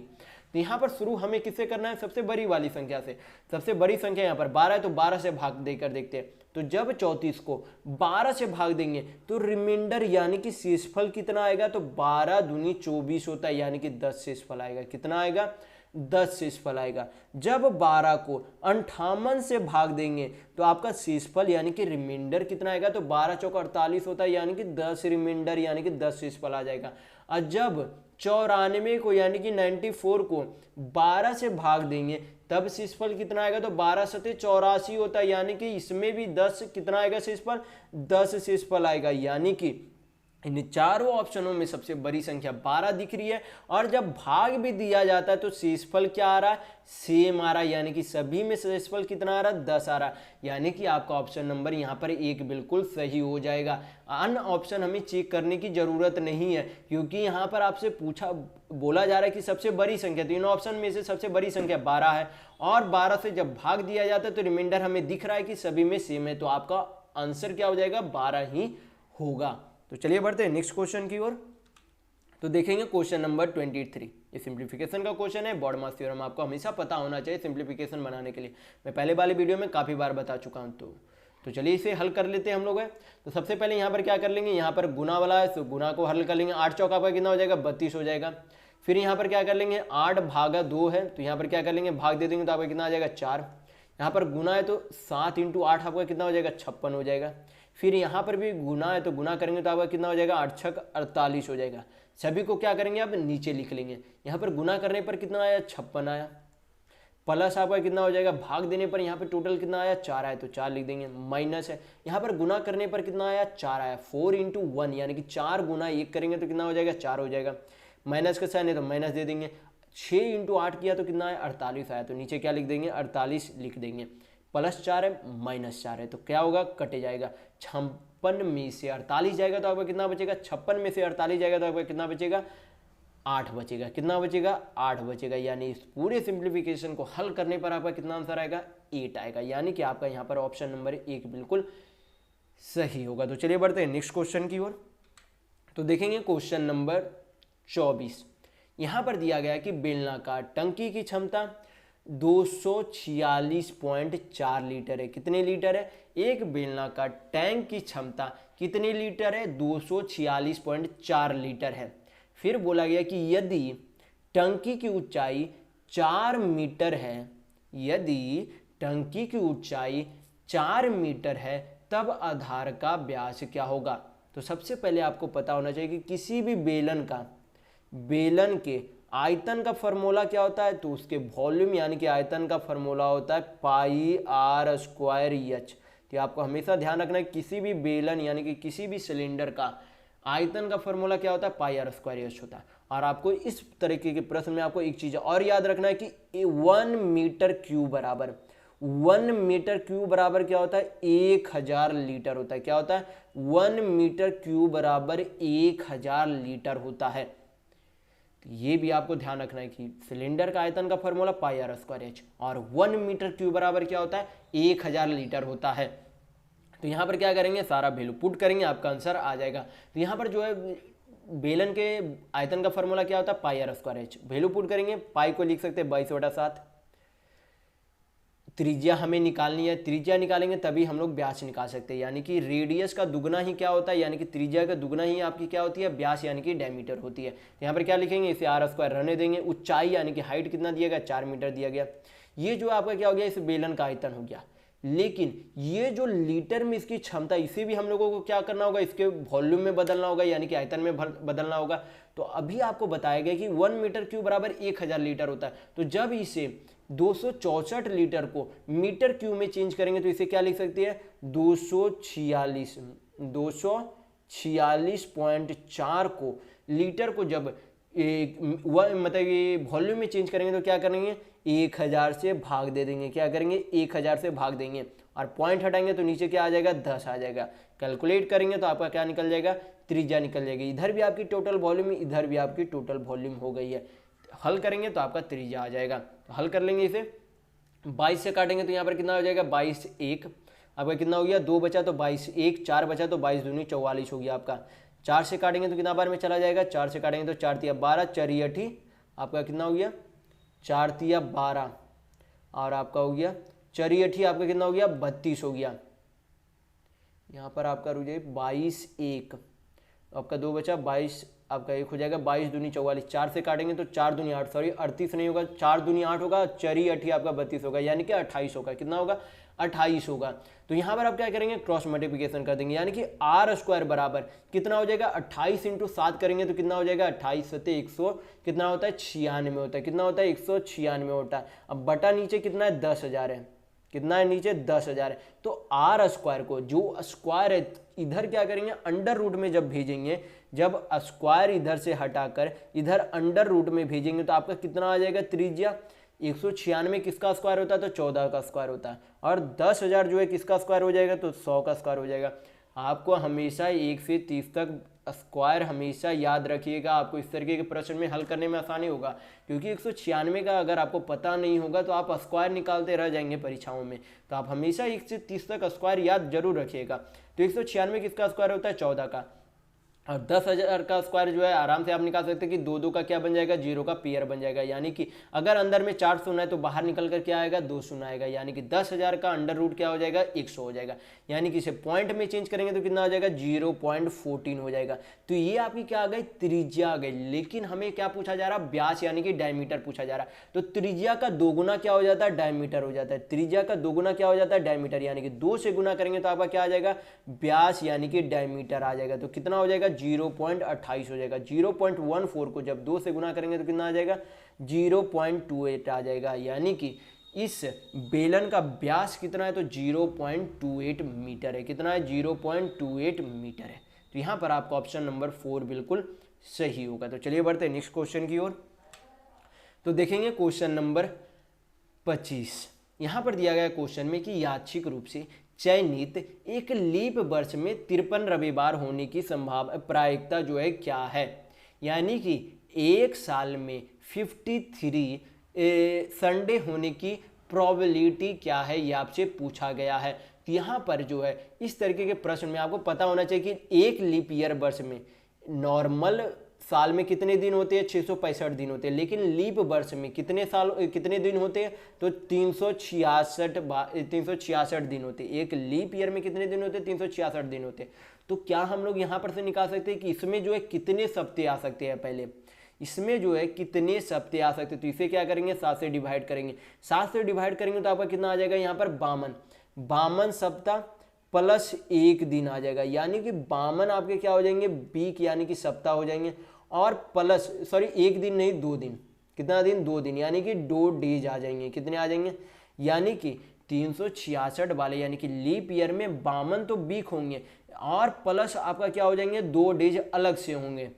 तो यहाँ पर शुरू हमें किससे करना है? सबसे बड़ी वाली संख्या से। सबसे बड़ी संख्या यहाँ पर 12 है, तो 12 से भाग देकर देखते हैं। तो जब 34 को 12 से भाग देंगे तो रिमाइंडर यानी कि शेषफल कितना आएगा? तो 12 दूनी 24 होता है, यानी कि 10 शेषफल आएगा। कितना आएगा? 10 शेषफल आएगा। जब 12 को 58 से भाग देंगे तो आपका शेषफल यानी कि रिमाइंडर कितना आएगा? तो 12 चौका 48 होता है, यानी कि 10 रिमाइंडर यानी कि 10 शेषफल आ जाएगा। और जब 94 को यानी कि 94 को 12 से भाग देंगे तब शेषफल कितना आएगा? तो 12 सते 84 होता है, यानी कि इसमें भी 10 कितना आएगा शेषफल? 10 शेषफल आएगा। यानी कि इन चारों ऑप्शनों में सबसे बड़ी संख्या 12 दिख रही है। और जब भाग भी दिया जाता है तो शेषफल क्या आ रहा है? सेम आ रहा है, यानी कि सभी में शेषफल कितना आ रहा है? 10 आ रहा है। यानी कि आपका ऑप्शन नंबर यहाँ पर 1 बिल्कुल सही हो जाएगा। अन्य ऑप्शन हमें चेक करने की जरूरत नहीं है, क्योंकि यहाँ पर आपसे बोला जा रहा है कि सबसे बड़ी संख्या, तो इन ऑप्शन में से सबसे बड़ी संख्या 12 है। और 12 से जब भाग दिया जाता है तो रिमाइंडर हमें दिख रहा है कि सभी में सेम है। तो आपका आंसर क्या हो जाएगा? 12 ही होगा। तो चलिए बढ़ते हैं नेक्स्ट क्वेश्चन की ओर। तो देखेंगे क्वेश्चन नंबर 23। ये सिंप्लीफिकेशन का क्वेश्चन है। बॉडमास थ्योरम आपको हमेशा पता होना चाहिए सिंप्लीफिकेशन बनाने के लिए। मैं पहले वाले वीडियो में काफ़ी बार बता चुका हूँ। तो चलिए इसे हल कर लेते हैं हम लोग। तो सबसे पहले यहाँ पर क्या कर लेंगे? यहाँ पर गुना वाला है तो गुना को हल कर लेंगे। 8 चौका आपका कितना हो जाएगा? 32 हो जाएगा। फिर यहाँ पर क्या कर लेंगे? 8 भागा 2 है, तो यहाँ पर क्या कर लेंगे? भाग दे देंगे तो आपका कितना आ जाएगा? 4। यहाँ पर गुना है तो 7 × 8 आपका कितना हो जाएगा? 56 हो जाएगा। फिर यहाँ पर भी गुना है तो गुना करेंगे तो आपका कितना हो जाएगा? 8 छक 48 हो जाएगा। सभी को क्या करेंगे? आप नीचे लिख लेंगे। यहाँ पर गुना करने पर कितना आया? 56 आया। प्लस आपका कितना हो जाएगा? भाग देने पर यहाँ पर टोटल कितना आया? 4 आया, तो 4 लिख देंगे। माइनस है, यहाँ पर गुना करने पर कितना आया? 4 आया। 4 × 1 यानी कि 4 गुना 1 करेंगे तो कितना हो जाएगा? 4 हो जाएगा। माइनस का साइन है तो माइनस दे देंगे। 6 × 8 किया तो कितना आया? 48 आया, तो नीचे क्या लिख देंगे? 48 लिख देंगे। प्लस 4 है, माइनस 4 है, तो क्या होगा? कटे जाएगा। 56 में से 48 जाएगा तो आपका कितना बचेगा? 56 में से 48 जाएगा तो आपका कितना बचेगा? 8 बचेगा। कितना बचेगा? 8 बचेगा। यानी इस पूरे सिंप्लीफिकेशन को हल करने पर आपका कितना आंसर आएगा? 8 आएगा। यानी कि आपका यहाँ पर ऑप्शन नंबर 1 बिल्कुल सही होगा। तो चलिए बढ़ते हैं नेक्स्ट क्वेश्चन की ओर। तो देखेंगे क्वेश्चन नंबर 24। यहाँ पर दिया गया कि बेलनाकार टंकी की क्षमता 246.4 लीटर है। कितने लीटर है? एक बेलनाकार टैंक की क्षमता कितने लीटर है? 246.4 लीटर है। फिर बोला गया कि यदि टंकी की ऊंचाई 4 मीटर है, यदि टंकी की ऊंचाई 4 मीटर है तब आधार का व्यास क्या होगा? तो सबसे पहले आपको पता होना चाहिए कि किसी भी बेलन के आयतन का फॉर्मूला क्या होता है? तो उसके वॉल्यूम यानी कि आयतन का फॉर्मूला होता है πr²h। तो आपको हमेशा ध्यान रखना है किसी भी बेलन यानी कि किसी भी सिलेंडर का आयतन का फॉर्मूला क्या होता है? πr² होता है। और आपको इस तरीके के प्रश्न में आपको एक चीज और याद रखना है कि 1 मीटर क्यूब बराबर 1 मीटर क्यूब बराबर क्या होता है? 1000 लीटर होता है। क्या होता है? 1 मीटर क्यूब बराबर 1000 लीटर होता है। ये भी आपको ध्यान रखना है कि सिलेंडर का आयतन का फॉर्मूला πr² और 1 मीटर क्यूब बराबर क्या होता है? 1000 लीटर होता है। तो यहाँ पर क्या करेंगे? सारा वैल्यू पुट करेंगे, आपका आंसर आ जाएगा। तो यहाँ पर जो है बेलन के आयतन का फॉर्मूला क्या होता है? πr²। वैल्यू पुट करेंगे, पाई को लिख सकते हैं 22/7, त्रिज्या हमें निकालनी है, त्रिज्या निकालेंगे तभी हम लोग व्यास निकाल सकते हैं, यानी कि रेडियस का दुगना ही क्या होता है, यानी कि त्रिज्या का दुगना ही आपकी क्या होती है, व्यास यानी कि डायमीटर होती है। तो यहाँ पर क्या लिखेंगे, इसे आर स्क्वायर रहने देंगे। ऊंचाई यानी कि हाइट कितना दिया गया, 4 मीटर दिया गया। ये जो आपका क्या हो गया, इस बेलन का आयतन हो गया। लेकिन ये जो लीटर में इसकी क्षमता, इसे भी हम लोगों को क्या करना होगा, इसके वॉल्यूम में बदलना होगा, यानी कि आयतन में बदलना होगा। तो अभी आपको बताया गया कि 1 मीटर क्यूब बराबर 1000 लीटर होता है। तो जब इसे 264 लीटर को मीटर क्यूब में चेंज करेंगे तो इसे क्या लिख सकते हैं, 246.4 को लीटर को जब मतलब ये वॉल्यूम में चेंज करेंगे तो क्या करेंगे, 1000 से भाग दे देंगे। क्या करेंगे, 1000 से भाग देंगे और पॉइंट हटाएंगे तो नीचे क्या आ जाएगा, 10 आ जाएगा। कैलकुलेट करेंगे तो आपका क्या निकल जाएगा, त्रिज्या निकल जाएगी। इधर भी आपकी टोटल वॉल्यूम, इधर भी आपकी टोटल वॉल्यूम हो गई है। हल करेंगे तो आपका त्रिज्या आ जाएगा। तो हल कर लेंगे इसे, 22 से काटेंगे तो यहाँ पर कितना हो जाएगा, 22 1 आपका कितना हो गया, 2 बचा तो 22 1, 4 बचा तो 22 दूनी 44 हो गया आपका। 4 से काटेंगे तो कितना बार में चला जाएगा, 4 से काटेंगे तो 4 तिया 12, 4 8 आपका कितना हो गया, 4 तिया 12 और आपका हो गया 4 8 आपका कितना हो गया, 32 हो गया। यहाँ पर आपका रुक जाए 22 1, आपका 2 बचा 22 आपका 1 हो जाएगा, 22 दूनी 44। 4 से काटेंगे तो 4 दूनी 8, सॉरी 38 नहीं होगा, 4 दूनी 8 होगा, 4 8 आपका 32 होगा, यानी कि 28 होगा। कितना होगा, 28 होगा। तो यहाँ पर आप क्या करेंगे, क्रॉस मल्टीप्लिकेशन कर देंगे, यानी कि आर स्क्वायर बराबर कितना हो जाएगा, 28 × 7 करेंगे तो कितना हो जाएगा, 28 सत्ते 100 कितना होता है, 96 होता है। कितना होता है, 196 होता है। अब बटा नीचे कितना है, 10,000 है। कितना है नीचे, 10,000 है। तो आर स्क्वायर को, जो स्क्वायर है, इधर क्या करेंगे, अंडर रूट में जब भेजेंगे, जब स्क्वायर इधर से हटाकर इधर अंडर रूट में भेजेंगे तो आपका कितना आ जाएगा, त्रिज्या। 196 किसका स्क्वायर होता है, तो 14 का स्क्वायर होता है। और 10,000 जो है किसका स्क्वायर हो जाएगा, तो 100 का स्क्वायर हो जाएगा। आपको हमेशा 1 से 30 तक स्क्वायर हमेशा याद रखिएगा, आपको इस तरीके के प्रश्न में हल करने में आसानी होगा। क्योंकि 196 का अगर आपको पता नहीं होगा तो आप स्क्वायर निकालते रह जाएंगे परीक्षाओं में। तो आप हमेशा 1 से 30 तक स्क्वायर याद जरूर रखिएगा। तो 196 किसका स्क्वायर होता है, 14 का। और 10,000 का स्क्वायर जो है आराम से आप निकाल सकते हैं कि 2 2 का क्या बन जाएगा, 0 का पेयर बन जाएगा। यानी कि अगर अंदर में 4 शून्य है तो बाहर निकल कर क्या आएगा, 2 शून्य आएगा। यानी कि 10,000 का अंडर रूट क्या हो जाएगा, 100 हो जाएगा। यानी कि इसे पॉइंट में चेंज करेंगे तो कितना हो जाएगा, 0.14 हो जाएगा। तो ये आपकी क्या आ गई, त्रिज्या आ गई। लेकिन हमें क्या पूछा जा रहा है, व्यास यानी कि डायमीटर पूछा जा रहा है। तो त्रिज्या का दोगुना क्या हो जाता है, डायमीटर हो जाता है। त्रिज्या का दोगुना क्या हो जाता है, डायमीटर। यानी कि 2 से गुना करेंगे तो आपका क्या आ जाएगा, व्यास यानी कि डायमीटर आ जाएगा। तो कितना हो जाएगा, 0.28 हो जाएगा। 0.14 को जब 2 से गुना करेंगे तो कितना आ जाएगा, 0.28 आ जाएगा। यानी कि इस बेलन का व्यास कितना है, तो 0.28 मीटर है। कितना है, 0.28 मीटर है। तो यहाँ पर आपका ऑप्शन नंबर 4 बिल्कुल सही होगा। तो चलिए बढ़ते हैं नेक्स्ट क्वेश्चन की ओर। तो देखेंगे क्वेश्चन नंबर 25। यहाँ पर दिया गया क्वेश्चन में कि यादृच्छिक रूप से चयनित एक लीप वर्ष में 53 रविवार होने की संभावना प्रायिकता जो है क्या है। यानी कि एक साल में 53 संडे होने की प्रोबेबिलिटी क्या है, ये आपसे पूछा गया है। तो यहाँ पर जो है इस तरीके के प्रश्न में आपको पता होना चाहिए कि एक लीप ईयर वर्ष में, नॉर्मल साल में कितने दिन होते हैं, 665 दिन होते हैं। लेकिन लीप वर्ष में कितने दिन होते हैं, तो 366 दिन होते हैं। एक लीप ईयर में कितने दिन होते हैं, 366 दिन होते हैं। तो क्या हम लोग यहाँ पर से निकाल सकते हैं कि इसमें जो है कितने सप्ताह आ सकते हैं। पहले इसमें जो है कितने सप्ताह आ सकते हैं, तो इसे क्या करेंगे, 7 से डिवाइड करेंगे। 7 से डिवाइड करेंगे तो आपका कितना आ जाएगा, यहाँ पर 52 सप्ताह प्लस 1 दिन आ जाएगा। यानी कि 52 आपके क्या हो जाएंगे, वीक यानी कि सप्ताह हो जाएंगे। और प्लस, सॉरी 1 दिन नहीं 2 दिन। कितना दिन, 2 दिन, यानी कि 2 डेज आ जाएंगे। कितने आ जाएंगे, यानी कि 366 वाले, यानी कि लीप ईयर में 52 तो वीक होंगे और प्लस आपका क्या हो जाएंगे, 2 डेज अलग से होंगे।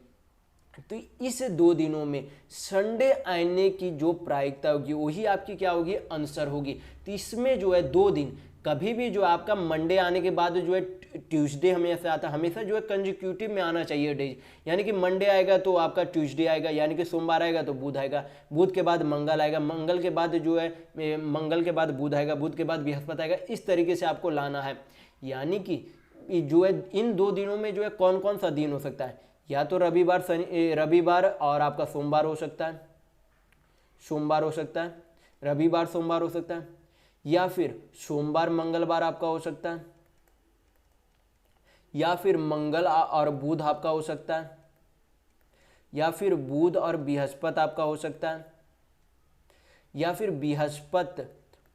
तो इस 2 दिनों में संडे आने की जो प्रायिकता होगी वही आपकी क्या होगी, आंसर होगी। तो इसमें जो है 2 दिन, कभी भी जो आपका मंडे आने के बाद जो है ट्यूसडे हमेशा आता है, हमेशा जो है कंजिक्यूटिव में आना चाहिए डेज। यानी कि मंडे आएगा तो आपका ट्यूसडे आएगा, यानी कि सोमवार आएगा तो बुध आएगा, बुध के बाद मंगल आएगा, मंगल के बाद जो है मंगल के बाद बुध आएगा, बुध के बाद बृहस्पति आएगा। इस तरीके से आपको लाना है। यानी कि जो है इन 2 दिनों में जो है कौन कौन सा दिन हो सकता है, या तो रविवार और आपका सोमवार हो सकता है, सोमवार हो सकता है, रविवार सोमवार हो सकता है, या फिर सोमवार मंगलवार आपका हो सकता है, या फिर मंगल और बुध आपका हो सकता है, या फिर बुध और बृहस्पति आपका हो सकता है, या फिर बृहस्पति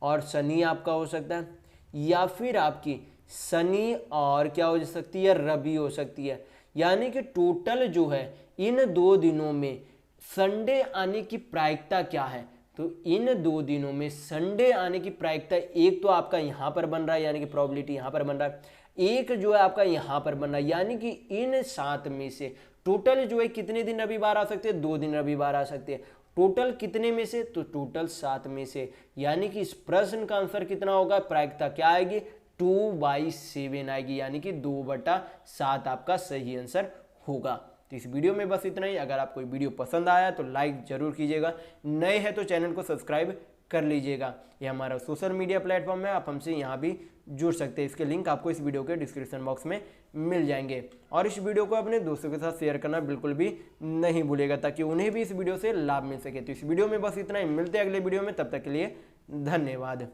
और शनि आपका हो सकता है, या फिर आपकी शनि और क्या हो सकती है, रवि हो सकती है। यानी कि टोटल जो है इन 2 दिनों में संडे आने की प्रायिकता क्या है, तो इन 2 दिनों में संडे आने की प्रायिकता एक तो आपका यहाँ पर बन रहा है, यानी कि प्रोबेबिलिटी यहाँ पर बन रहा है, एक जो है आपका यहाँ पर बन रहा है, यानी कि इन 7 में से टोटल जो है कितने दिन रविवार आ सकते हैं, 2 दिन रविवार आ सकते हैं। टोटल कितने में से, तो टोटल 7 में से। यानी कि इस प्रश्न का आंसर कितना होगा, प्रायिकता क्या आएगी, 2/7 आएगी, यानी कि 2/7 आपका सही आंसर होगा। तो इस वीडियो में बस इतना ही। अगर आपको वीडियो पसंद आया तो लाइक जरूर कीजिएगा, नए हैं तो चैनल को सब्सक्राइब कर लीजिएगा। ये हमारा सोशल मीडिया प्लेटफॉर्म है, आप हमसे यहाँ भी जुड़ सकते हैं। इसके लिंक आपको इस वीडियो के डिस्क्रिप्शन बॉक्स में मिल जाएंगे। और इस वीडियो को अपने दोस्तों के साथ शेयर करना बिल्कुल भी नहीं भूलिएगा, ताकि उन्हें भी इस वीडियो से लाभ मिल सके। तो इस वीडियो में बस इतना ही, मिलते हैं अगले वीडियो में, तब तक के लिए धन्यवाद।